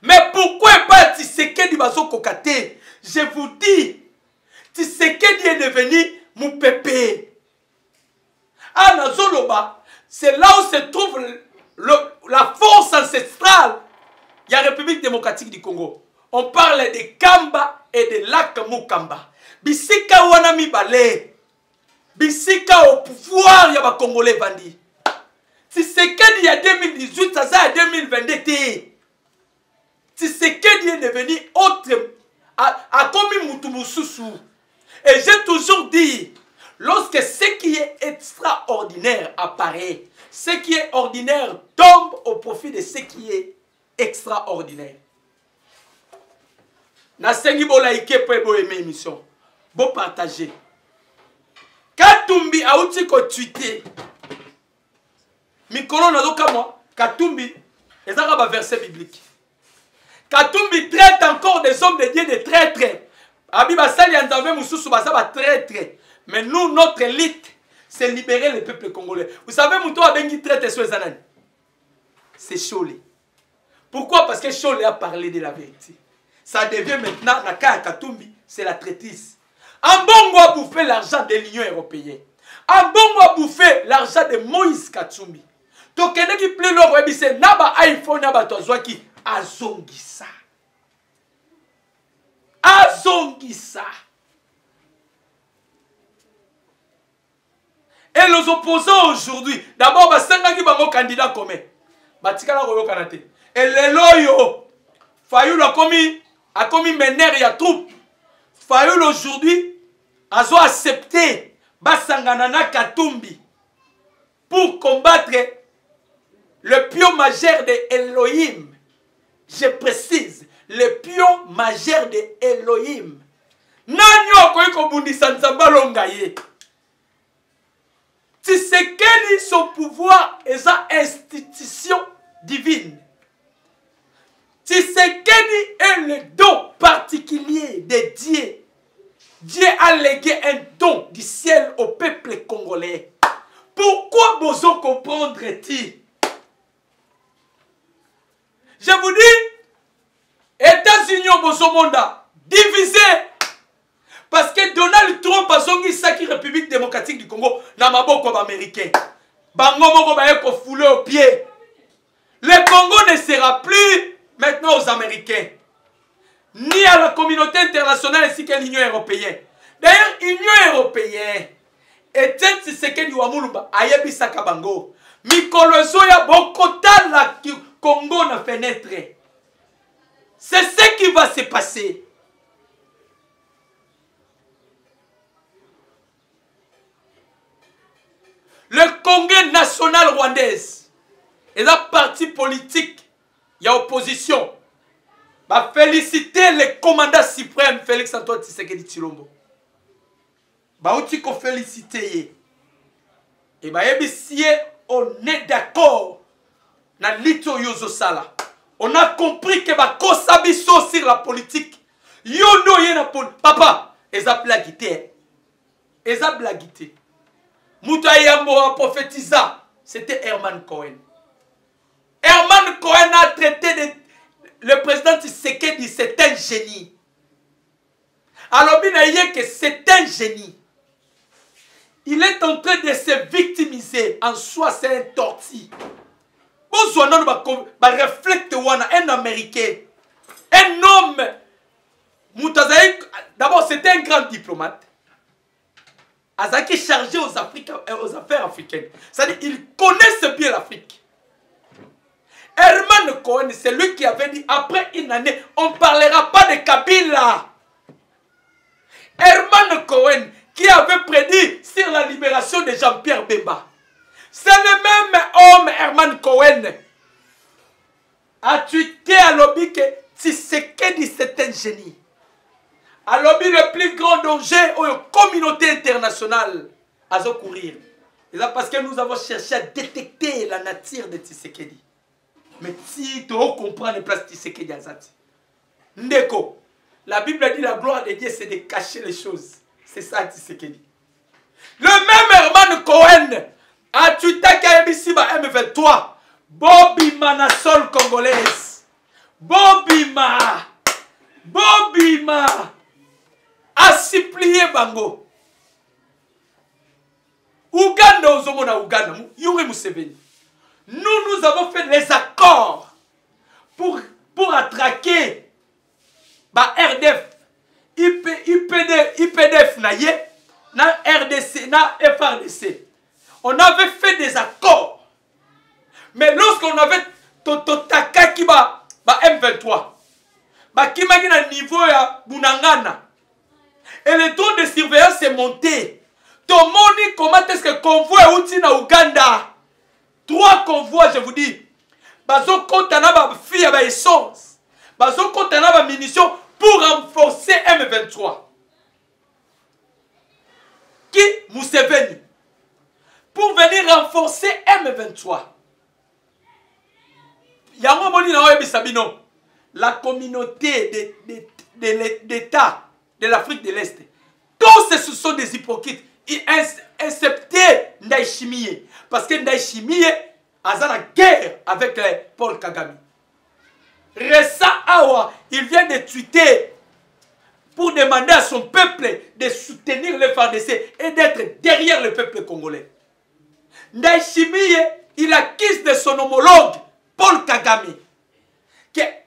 Speaker 1: Mais pourquoi pas Tshisekedi Bazoko Kate? Je vous dis, Tshisekedi est devenu mon pépé. Ah, Nazoloba, c'est là où se trouve la force ancestrale de la République démocratique du Congo. On parle de Kamba et de Lac Mukamba. Bisika Wanami Bale. Bisika au pouvoir, il y a des Congolais bandits. Tshisekedi il y a 2018, ça c'est 2022. Tshisekedi est devenu autre. A commis Moutoumoussousou. Et j'ai toujours dit, lorsque ce qui est extraordinaire apparaît, ce qui est ordinaire tombe au profit de ce qui est extraordinaire. Nasengi bo like pour bo aimer émission. Bo partager. Katumbi a outi ko tweeter. Mikolo nazoka moi, Katumbi ezaka ba verset biblique. Katumbi traite encore des hommes de Dieu de traîtres. Abi basali anzave mususu basa ba traîtres. Mais nous notre élite c'est libérer le peuple congolais. Vous savez, Mouto a bengi traité sur les ananes. C'est Cholé. Pourquoi? Parce que Cholé a parlé de la vérité. Ça devient maintenant, la Kaya Katumbi, c'est la traîtrise. Ambongo a bouffé l'argent de l'Union européenne. Ambongo a bouffé l'argent de Moïse Katumbi. Donc, il y a qui plaît l'or, c'est Naba iPhone, Naba Tozwaki, Azongisa. Azongisa. Et les opposants aujourd'hui, d'abord, il y a un candidat commun. Et les loyaux, Fayoul a commis mener et troupe. Fayoul aujourd'hui a accepté Basanganana Katumbi pour combattre le pion majeur de Elohim. Je précise, le pion majeur de Elohim. Nanyo koyiko bundisa nzamba longaye. Tshisekedi, son pouvoir est une institution divine. Tshisekedi est le don particulier de Dieu. Dieu a légué un don du ciel au peuple congolais. Pourquoi besoin comprendre-t-il? Je vous dis, États-Unis au monde divisé. Parce que Donald Trump a zongi saki République démocratique du Congo na maboko américain. Bango moko ba ko foulé au pied. Le Congo ne sera plus maintenant aux Américains, ni à la communauté internationale ainsi qu'à l'Union européenne. D'ailleurs, l'Union européenne est ce que nous avons ayebi saka bango. Mikolozo ya bokota la Congo na fenêtre. C'est ce qui va se passer. Le Congrès national rwandaise et la parti politique, il y a opposition, va féliciter le commandant suprême Félix Antoine Tshisekedi Tshilombo. Ba outi ko féliciter. Et ba yebisie on est d'accord na lito yozo sala. On a compris que ba kosabiso sur la politique. Yo no yena papa, eza blaguité. Eza blaguité. Moutaïambo a prophétisé, c'était Herman Cohen. Herman Cohen a traité le président Tshisekedi, c'est un génie. Alors, que c'est un génie. il est en train de se victimiser. En soi, c'est un torti. Bonsoir, non, reflète un Américain, un homme. D'abord, c'était un grand diplomate. Azaki chargé aux affaires africaines. C'est-à-dire, il connaissait bien l'Afrique. Herman Cohen, c'est lui qui avait dit, après une année, on ne parlera pas de Kabila. Herman Cohen, qui avait prédit sur la libération de Jean-Pierre Bemba. C'est le même homme, Herman Cohen, a tweeté à lobby que Tshisekedi, c'est un génie. À lobby, le plus grand danger aux communautés internationales à courir. Et là, parce que nous avons cherché à détecter la nature de Tshisekedi. Mais si tu comprends les places Tshisekedi Azati. Ndeko, la Bible dit la gloire de Dieu, c'est de cacher les choses. C'est ça Tshisekedi. Le même Herman Cohen a tweeté qu'à M23, Bobima na sol congolaise. Bobima a supplié Bango. Ouganda, Ouganda, Yuri Museveni. Nous avons fait les accords pour attraquer RDF, IPDF, na RDC, na FRDC. On avait fait des accords. Mais lorsqu'on avait Totakaki M23, Kimagi na niveau ya Bunangana, et le taux de surveillance est monté. Tomoni, comment est-ce que le convoi est outil na Ouganda? 3 convois, je vous dis. Bazo kontana ba fille ba essence. Bazo kontana ba munitions pour renforcer M23. Qui? Museveni. Pour venir renforcer M23. Yango moni na oyebi sabino. La communauté d'États de l'Afrique de l'Est. Tous ce sont des hypocrites. Excepté Ndaïchimie. Parce que Ndaïchimie a la guerre avec Paul Kagame. Ressa Awa, il vient de tweeter pour demander à son peuple de soutenir le FARDC et d'être derrière le peuple congolais. Ndaïchimie, il accuse de son homologue Paul Kagame.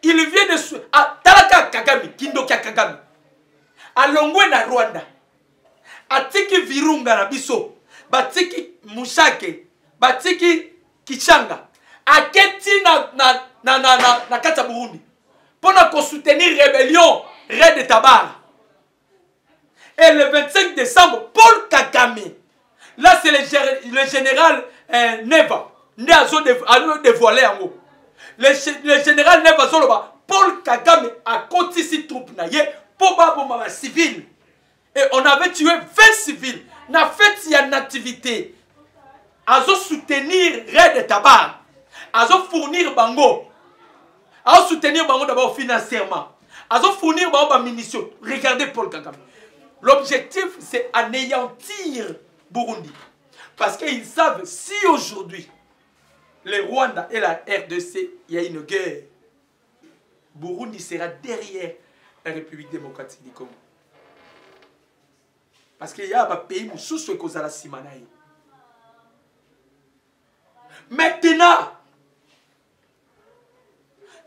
Speaker 1: Il vient de... Talaka Kagame, Kindokia Kagame. À Longwe na Rwanda. Atiki Virunga na biso, batiki Mushake, batiki Kichanga, aketi na kata Burundi, pour soutenir rébellion Red Tabar. Et le 25 décembre, Paul Kagame, là c'est le général Neva, a dévoilé en haut. Le général Neva Zoloba, Paul Kagame a continué ses troupes pour baboma civil. Et on avait tué 20 civils. Na fait il y a une activité. Azo soutenir Red Tabar. Azo fournir Bango. Azo soutenir Bango d'abord financièrement. Azo fournir Bango par munitions. Regardez Paul Kagame. L'objectif c'est anéantir Burundi. Parce qu'ils savent si aujourd'hui les Rwanda et la RDC, il y a une guerre. Burundi sera derrière la République démocratique du Congo. Parce qu'il y a un pays où sous ce qu'on a la simanaï. Maintenant,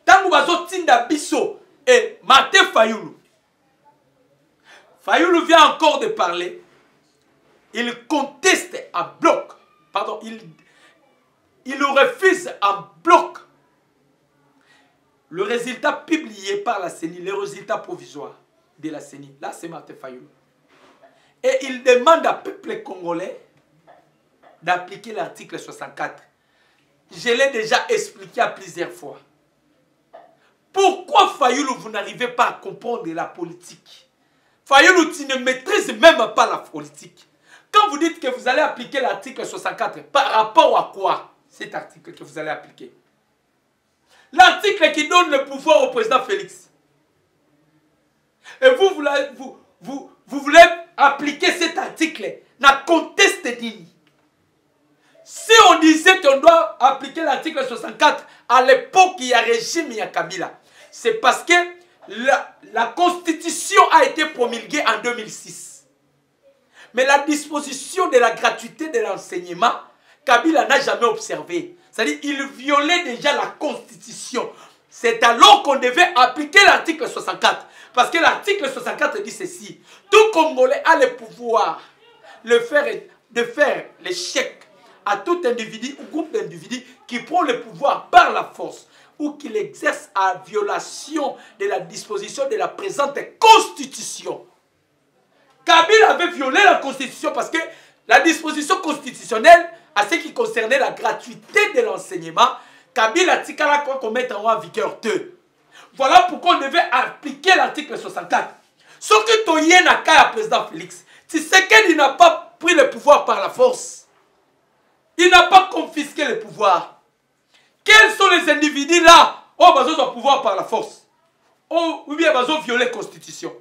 Speaker 1: tant que Tinda Bisso et Martin Fayoulou, Fayoulou vient encore de parler, il conteste à bloc, pardon, il refuse en bloc le résultat publié par la CENI, le résultat provisoire de la CENI. Là, c'est Martin Fayoulou. Et il demande au peuple congolais d'appliquer l'article 64. Je l'ai déjà expliqué à plusieurs fois. Pourquoi Fayoulou, vous n'arrivez pas à comprendre la politique? Fayoulou, tu ne maîtrises même pas la politique. Quand vous dites que vous allez appliquer l'article 64, par rapport à quoi cet article que vous allez appliquer? L'article qui donne le pouvoir au président Félix. Et vous voulez appliquer cet article, n'a conteste digne. Si on disait qu'on doit appliquer l'article 64 à l'époque il y a régime, il y a Kabila, c'est parce que la constitution a été promulguée en 2006. Mais la disposition de la gratuité de l'enseignement, Kabila n'a jamais observé. C'est-à-dire qu'il violait déjà la Constitution. C'est alors qu'on devait appliquer l'article 64. Parce que l'article 64 dit ceci. Tout Congolais a le pouvoir de faire le chèque à tout individu ou groupe d'individus qui prend le pouvoir par la force ou qui l'exerce à violation de la disposition de la présente Constitution. Kabila avait violé la Constitution parce que la disposition constitutionnelle, à ce qui concernait la gratuité de l'enseignement, Kabila Tikala quoi mettre en vigueur 2. Voilà pourquoi on devait appliquer l'article 64. Ce que Toye n'a qu'à président Félix, c'est qu'il n'a pas pris le pouvoir par la force. Il n'a pas confisqué le pouvoir. Quels sont les individus là où ils ont le pouvoir par la force? Ou bien ils ont violé la Constitution.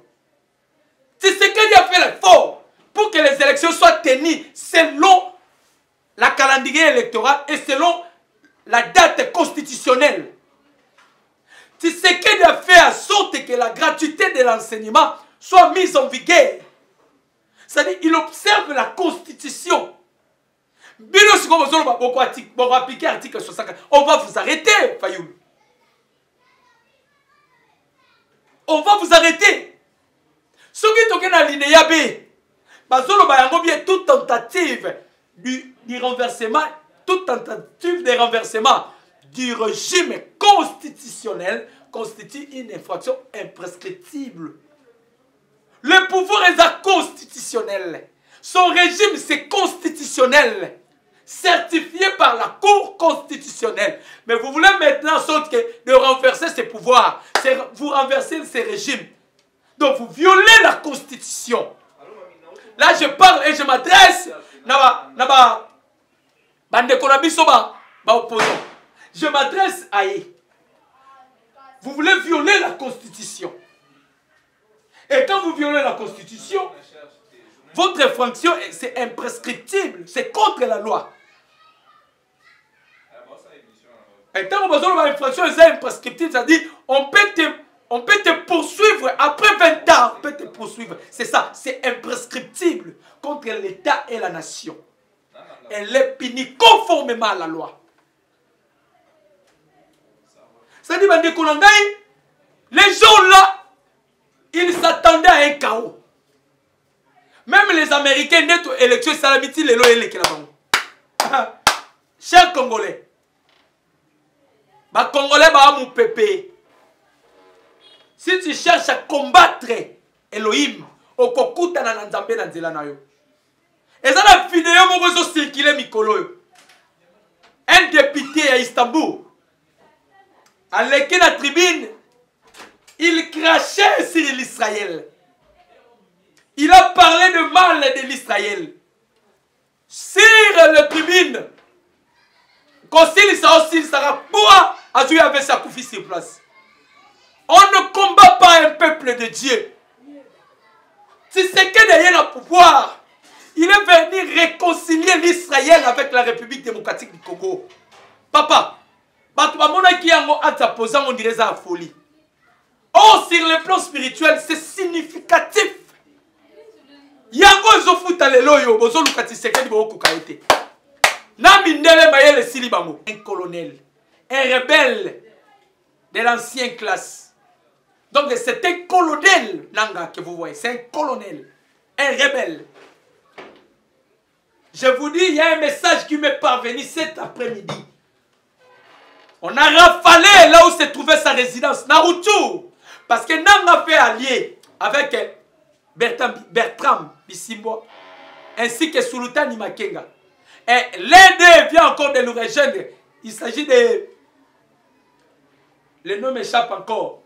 Speaker 1: C'est ce qu'il a fait l'effort pour que les élections soient tenues selon la calendrier électoral et selon la date constitutionnelle. C'est ce qu'il a fait en sorte que la gratuité de l'enseignement soit mise en vigueur. C'est-à-dire qu'il observe la Constitution. On va appliquer l'article 64. On va vous arrêter, Fayoul. On va vous arrêter. Ce qui est alinéa B, toute tentative du renversement, toute tentative de renversement du régime constitutionnel constitue une infraction imprescriptible. Le pouvoir est constitutionnel. Son régime, c'est constitutionnel. Certifié par la Cour constitutionnelle. Mais vous voulez maintenant en sorte de renverser ces pouvoirs. Vous renversez ces régimes. Donc vous violez la Constitution. Là je parle et je m'adresse je m'adresse à eux. Vous voulez violer la Constitution. Et quand vous violez la Constitution, votre infraction, c'est imprescriptible. C'est contre la loi. Et quand vous avez une infraction, c'est imprescriptible. C'est-à-dire, on peut te poursuivre. Après 20 ans, on peut te poursuivre. C'est ça. C'est imprescriptible contre l'État et la nation. Elle est punie conformément à la loi. C'est-à-dire, les gens là, ils s'attendaient à un chaos. Même les Américains, net élection, ça l'habitude, les lois et chers Congolais, Congolais, mon pépé. Si tu cherches à combattre Elohim, au kokuta na nzambe na nzela na yo. Et ça la vidéo mo circuler mikolo. Un député à Istanbul, à la tribune, il crachait sur l'Israël. Il a parlé de mal de l'Israël. Sur la tribune, quand il sera pour Azui avec sa couffe sur place. On ne combat pas un peuple de Dieu. Si c'est que derrière le pouvoir, il est venu réconcilier l'Israël avec la République démocratique du Congo. Papa, on dirait ça à folie. Or, sur le plan spirituel, c'est significatif. Yango zofuta leloyo, bozo lukati sekedi bo kukaete. Na mindele mayele silibango. Un colonel, un rebelle de l'ancienne classe. Donc c'est un colonel, Nanga, que vous voyez. C'est un colonel, un rebelle. Je vous dis, il y a un message qui m'est parvenu cet après-midi. On a rafalé là où se trouvait sa résidence, Naruto. Parce que Nanga fait allié avec Bertram Bisimbo, ainsi que Sultani Makenga. Et l'un d'eux vient encore de nous rejoindre. Il s'agit de... Le nom m'échappe encore.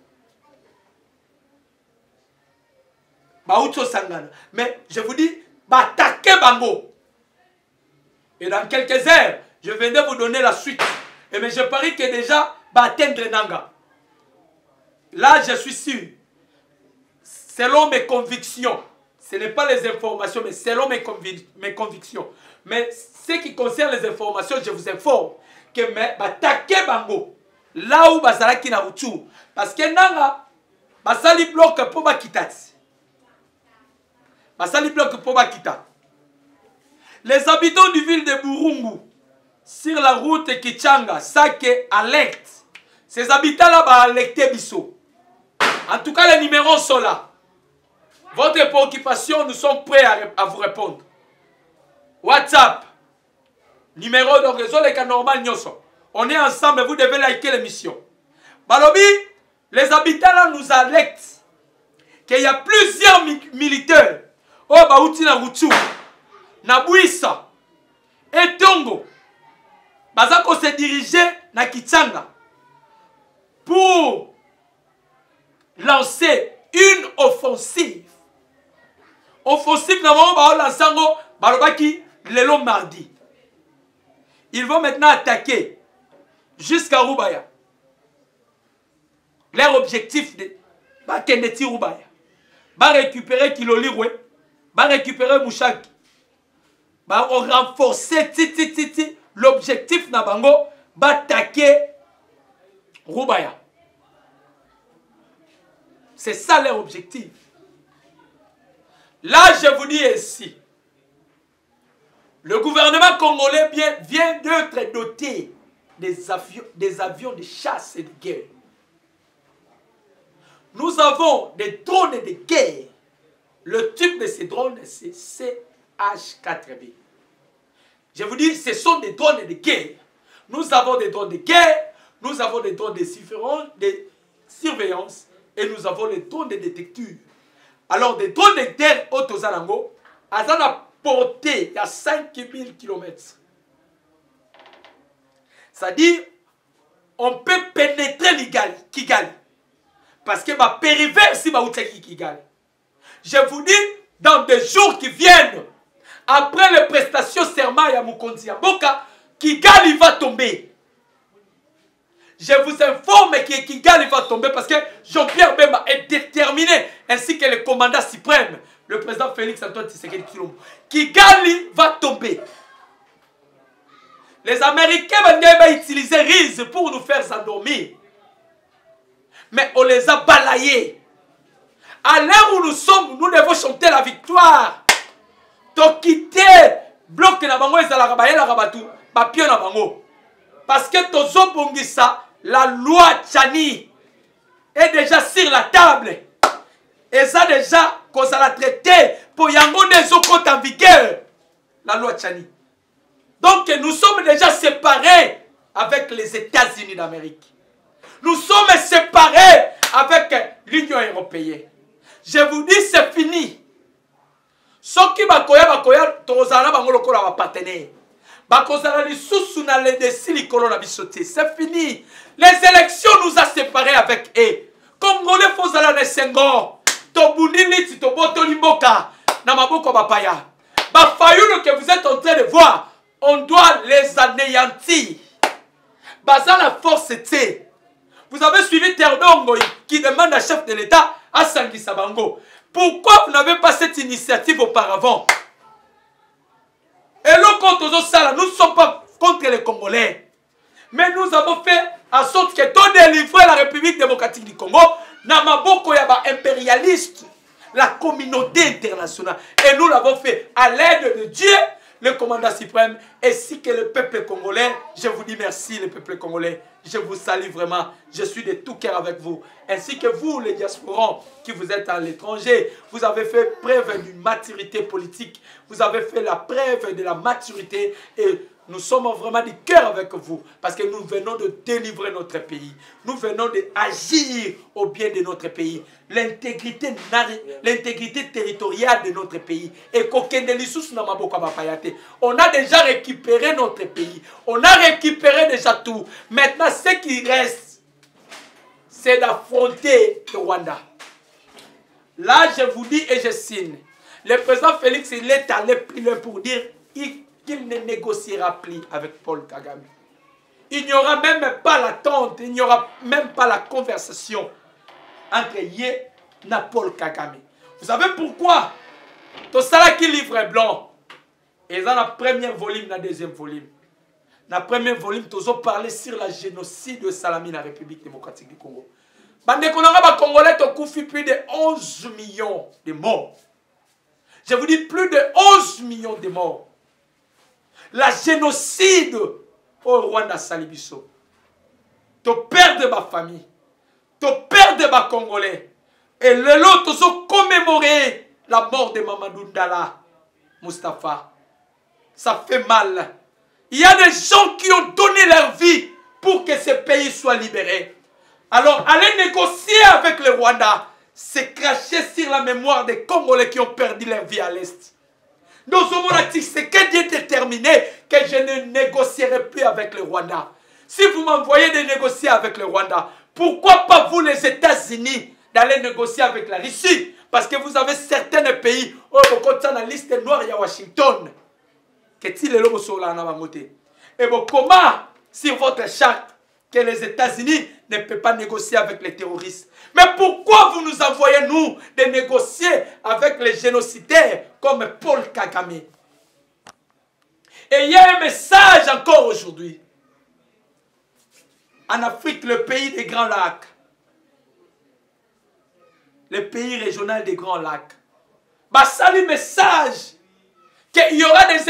Speaker 1: Baoucho Sangana. Mais je vous dis, Batake Bango. Et dans quelques heures, je viendrai vous donner la suite. Et mais je parie que déjà, atteindre Nanga. Là, je suis sûr. Selon mes convictions. Ce n'est pas les informations, mais selon mes convictions. Mais ce qui concerne les informations, je vous informe que Batake Bango, là où Bazalaki na Uchu, parce que Nanga, Basali bloque pour Bakitati. Basali bloque pour Bakita. Les habitants du ville de Burungu, sur la route Kichanga, Sake, alerte. Ces habitants-là vont alerter Bisso. En tout cas, les numéros sont là. Votre préoccupation, nous sommes prêts à vous répondre. WhatsApp, numéro de réseau, les cas normal, on est ensemble, vous devez liker l'émission. Balobi, les habitants là nous alertent qu'il y a plusieurs militaires. Oh, Baouti na Routou, Nabouissa et Tongo. Bazako se diriger na Kichanga pour lancer une offensive. Offensive, nous avons lancé Balobaki le mardi. Ils vont maintenant attaquer jusqu'à Roubaya. Leur objectif de Bakendeti Roubaya. Va récupérer Kiloliroué, va récupérer Mouchaki. Va renforcer l'objectif Nabango, va attaquer Roubaya. C'est ça leur objectif. Là, je vous dis ici, le gouvernement congolais vient d'être doté des avions de chasse et de guerre. Nous avons des drones de guerre. Le type de ces drones, c'est CH-4B. Je vous dis, ce sont des drones de guerre. Nous avons des drones de guerre, nous avons des drones de surveillance et nous avons les drones de détecture. Alors, des drones de guerre au Tozalango, à la portée à 5000 km. C'est-à-dire, on peut pénétrer Kigali. Parce que ma périphérie, si Kigali. Je vous dis, dans des jours qui viennent, après les prestations serment à Mukonzi Boka, Kigali va tomber. Je vous informe que Kigali va tomber parce que Jean-Pierre Bemba est déterminé, ainsi que le commandant suprême, le président Félix Antoine Tshisekedi Tshilombo. Kigali va tomber. Les Américains vont utiliser RIS pour nous faire s'endormir. Mais on les a balayés. À l'heure où nous sommes, nous devons chanter la victoire. Donc quitter bloc na bango ezala rabaye la rabatu, ba pion na bango. Parce que tozo bongisa la loi Tchani est déjà sur la table. Et ça déjà qu'on l'a traité pour yango des autres en vigueur. La loi Tchani. Donc nous sommes déjà séparés avec les États-Unis d'Amérique. Nous sommes séparés avec l'Union européenne. Je vous dis, c'est fini. Ce qui bakoya, tozala bangolo kola ba partenaire. Bakozala li susu na le desi likolo na bisoté. C'est fini. Les élections nous a séparés avec eux. Congolais fozala ne sengo. Tobundi liti toboto limboka na maboko bapaya. Bafayuno que vous êtes en train de voir, on doit les anéantir. Baza la force était. Vous avez suivi Terdongo qui demande à chef de l'État à Sangui Sabango. Pourquoi vous n'avez pas cette initiative auparavant? Et là, contre nous ne sommes pas contre les Congolais. Mais nous avons fait en sorte que tout délivrer la République démocratique du Congo, Namaboko Yaba impérialiste, la communauté internationale. Et nous l'avons fait à l'aide de Dieu, le commandant suprême, ainsi que le peuple congolais. Je vous dis merci, le peuple congolais. Je vous salue vraiment. Je suis de tout cœur avec vous. Ainsi que vous, les diasporans qui vous êtes à l'étranger. Vous avez fait preuve d'une maturité politique. Vous avez fait la preuve de la maturité. Et nous sommes vraiment du cœur avec vous. Parce que nous venons de délivrer notre pays. Nous venons d'agir au bien de notre pays. L'intégrité territoriale de notre pays. Et on a déjà récupéré notre pays. On a récupéré déjà tout. Maintenant, ce qui reste, c'est d'affronter le Rwanda. Là, je vous dis et je signe. Le président Félix, il est allé plus loin pour dire qu'il ne négociera plus avec Paul Kagame. Il n'y aura même pas l'attente, il n'y aura même pas la conversation entre Yé et Paul Kagame. Vous savez pourquoi? Tout ça qui livre blanc. Et dans la première volume, dans la deuxième volume. Dans le premier volume, nous avons parlé sur la génocide de Salami dans la République démocratique du Congo. Les Congolais ont plus de 11 millions de morts. Je vous dis plus de 11 millions de morts. la génocide au Rwanda Salibiso. Tu perds de ma famille. Tu perds de ma Congolais. Et le lot, tu as commémoré la mort de Mamadou Ndala, Mustapha. Ça fait mal. Il y a des gens qui ont donné leur vie pour que ce pays soit libéré. Alors, aller négocier avec le Rwanda, c'est cracher sur la mémoire des Congolais qui ont perdu leur vie à l'Est. Nous avons dit, c'est que Dieu est déterminé que je ne négocierai plus avec le Rwanda. Si vous m'envoyez de négocier avec le Rwanda, pourquoi pas vous les États-Unis d'aller négocier avec la Russie? Parce que vous avez certains pays, où vous comptez la liste noire, il y a Washington. Qu'est-il le sur la navamoté? Et vous comment sur votre charte que les États-Unis ne peuvent pas négocier avec les terroristes? Mais pourquoi vous nous envoyez, nous, de négocier avec les génocidaires comme Paul Kagame? Et il y a un message encore aujourd'hui. En Afrique, le pays des Grands Lacs, le pays régional des Grands Lacs, salut message qu'il y aura des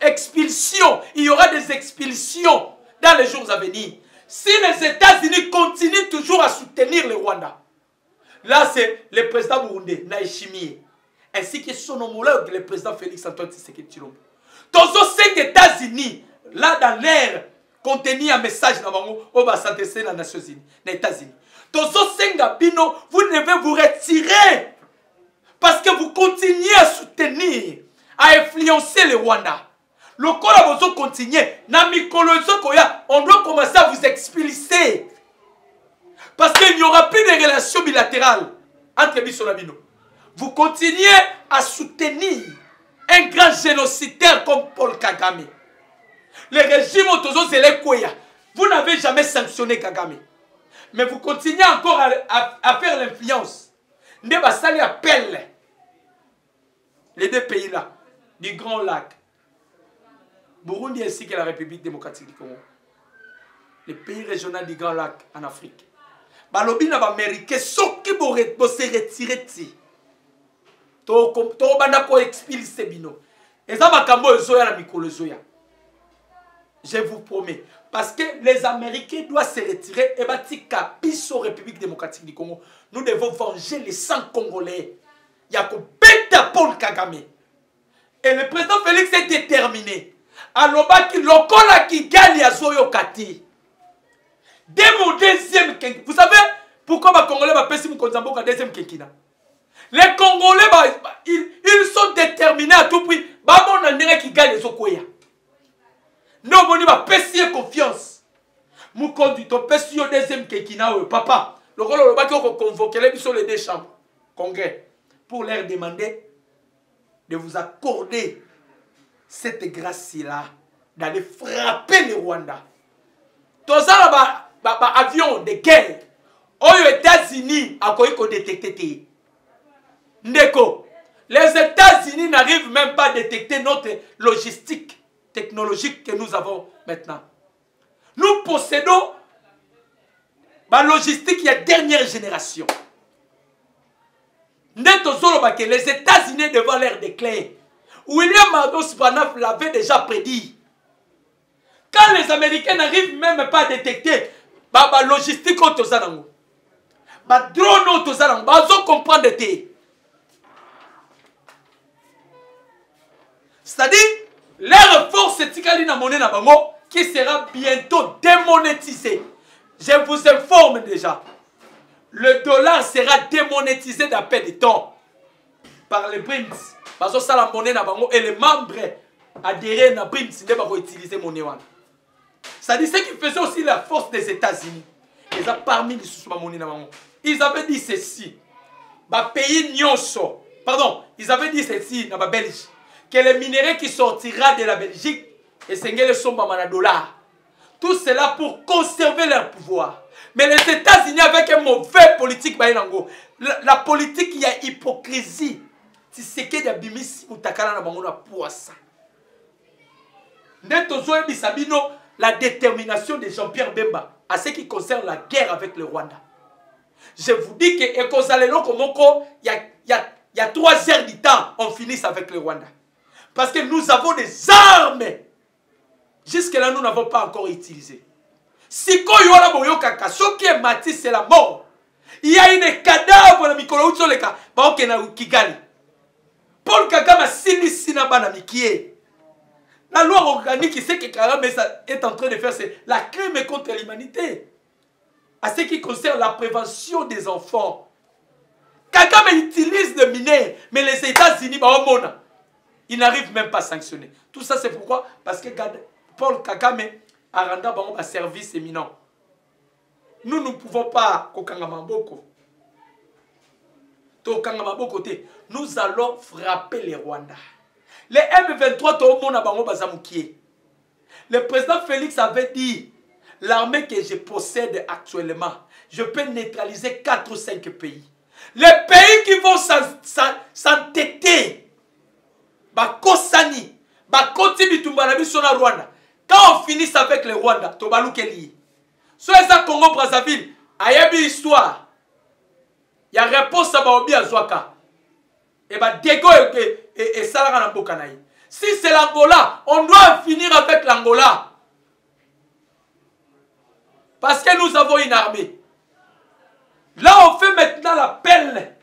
Speaker 1: expulsions, il y aura des expulsions dans les jours à venir. Si les États-Unis continuent toujours à soutenir le Rwanda, là c'est le président burundais, Ndayishimiye, ainsi que son homologue, le président Félix Antoine Tshisekedi Tshilombo. Tous ces États-Unis, là dans l'air, contenir un message au bas s'adresser aux Nations Unies, les États-Unis. Tous ces Gabino, vous devez vous retirer parce que vous continuez à soutenir, à influencer le Rwanda. Le corps vous continuer, on doit commencer à vous expulser. Parce qu'il n'y aura plus de relations bilatérales entre Bissau et Bino. Vous continuez à soutenir un grand génocidaire comme Paul Kagame. Le régime Otozo Zelekweya, vous n'avez jamais sanctionné Kagame. Mais vous continuez encore à faire l'influence. Ndebasali appelle les deux pays-là, du Grand Lac, Burundi ainsi que la République démocratique du Congo, les pays régionaux du Grand Lac en Afrique. Balobi na ba Américain, ceux qui vont se retirer, to banda ko expulser bino. Eza makambo ezoya na mikolo ezoya. Je vous promets. Parce que les Américains doivent se retirer et batika biso République démocratique du Congo. Nous devons venger les 100 Congolais. Il y a qu'on pète Paul Kagame. Et le président Félix est déterminé. Aloba ki lokola ki gagne ya zoyo kati. Dès mon deuxième quinquennat. Vous savez pourquoi les Congolais va passer mon Konzamboka deuxième quinquennat? Les Congolais, ils sont déterminés à tout prix. Bamon a n'ira qui gagne les Okoya. Non, on va payer confiance. Mon conduit, on paye sur le deuxième quinquennat. Papa, le rôle de l'Oba qui convoqué les deux chambres, congrès, pour leur demander de vous accorder cette grâce-là d'aller frapper le Rwanda. Tous ça, avion de guerre, aux États-Unis, à quoi ils détecté. Ndeko, les États-Unis n'arrivent même pas à détecter notre logistique technologique que nous avons maintenant. Nous possédons la logistique de dernière génération. Les États-Unis devant l'air déclare. William Ardo Spanaf l'avait déjà prédit. Quand les Américains n'arrivent même pas à détecter la logistique, drone, ils comprendre. C'est-à-dire, leur force qui sera bientôt démonétisée. Je vous informe déjà. Le dollar sera démonétisé d'après des temps par les BRICS. Parce que ça la monnaie et les membres adhérés à BRICS ne vont pas utiliser monnaie. C'est-à-dire ce qui faisait aussi la force des États-Unis. Ils ont parmi les sous-monnaie. Ils avaient dit ceci. Pays Nyonso. Pardon, ils avaient dit ceci dans la Belgique. Que les minéraux qui sortira de la Belgique et les sommes en dollars. Tout cela pour conserver leur pouvoir. Mais les États-Unis avec une mauvaise politique, la politique, il y a hypocrisie. C'est ce qu'il y a bimis ou takala na bango na poissa. La détermination de Jean-Pierre Bemba à ce qui concerne la guerre avec le Rwanda. Je vous dis que il y a 3 heures du temps, on finisse avec le Rwanda. Parce que nous avons des armes. Jusque-là, nous n'avons pas encore utilisé. Si Koyola Boyokaka, ce qui est mati, c'est la mort. Il y a une cadavre dans Mikolo Utsoleka, Baokena Kigali. Paul Kagame a sinissi na bana mikie. La loi organique, qui sait que Kagame est en train de faire, c'est la crime contre l'humanité. À ce qui concerne la prévention des enfants. Kagame utilise le mineurs, mais les États-Unis, ils n'arrivent même pas à sanctionner. Tout ça, c'est pourquoi? Parce que Paul Kagame a rendu un service éminent. Nous ne pouvons pas, nous allons frapper les Rwandais. Les M23, le président Félix avait dit, l'armée que je possède actuellement, je peux neutraliser 4 ou 5 pays. Les pays qui vont s'entêter, Bakosani, Bakoti Bitumbanabi Sona Rwanda, quand on finisse avec les Rwandais, Tobalou Keli, soit ça Congo Brazzaville, Ayabi histoire, il y a réponse à Baobi Azwaka, et bah Diego et Salara Nambokanaï. Si c'est l'Angola, on doit finir avec l'Angola. Parce que nous avons une armée. Là, on fait maintenant l'appel.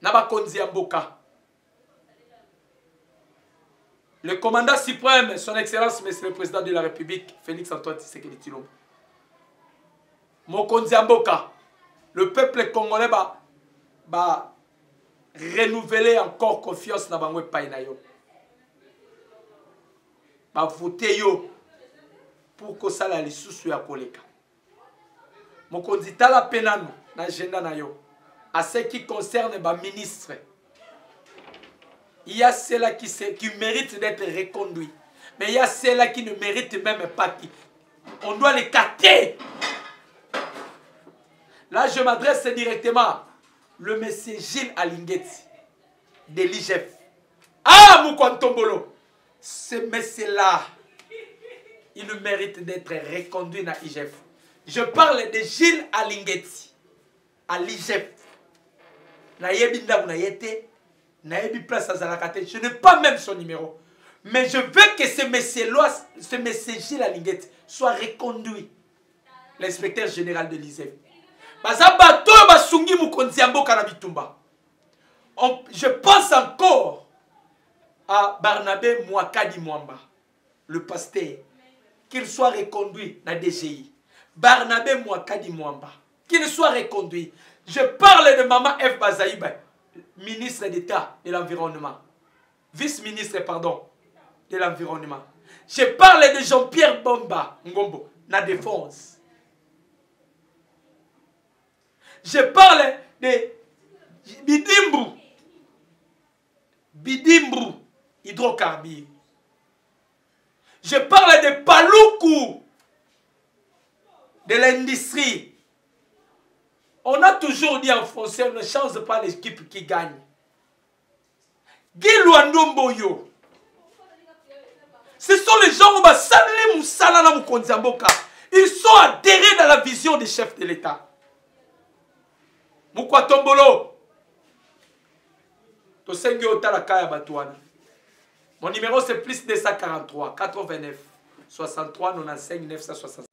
Speaker 1: Nabakonzi Amboka. Le commandant suprême, son Excellence, Monsieur le Président de la République, Félix Antoine Tshisekedi Tshilombo. Mokonzi Amboka. Le peuple congolais va renouveler encore confiance dans Bangwe Painayo. Va voter yo pour que ça la lisusu ya koleka. Mokonzi tala penano na agenda na yo. À ce qui concerne les ministres, il y a ceux-là qui méritent d'être reconduits. Mais il y a ceux-là qui ne méritent même pas. On doit les capter. Là, je m'adresse directement le monsieur Gilles Alingeti de l'IGF. Ah, Moukwantombolo, ce monsieur-là, il mérite d'être reconduit dans l'IGF. Je parle de Gilles Alingeti à l'IGF. Je n'ai pas même son numéro. Mais je veux que ce monsieur Gilles Alingeti soit reconduit. L'inspecteur général de l'IGF. Je pense encore à Barnabé Mouakadi Mwamba, le pasteur, qu'il soit reconduit dans la DGI. Barnabé Mouakadi Mwamba, qu'il soit reconduit. Je parle de Maman F. Bazaïba, ministre d'État de l'Environnement, vice-ministre, pardon, de l'Environnement. Je parle de Jean-Pierre Bomba Ngombo, la Défense. Je parle de Bidimbrou, hydrocarbures. Je parle de Paloukou, de l'industrie. On a toujours dit en français, on ne change pas l'équipe qui gagne. Guy Luandomboyo. Ce sont les gens ils sont adhérés dans la vision des chefs de l'État. Moukwa Tombolo. Mon numéro c'est plus 243 89 63 95 965.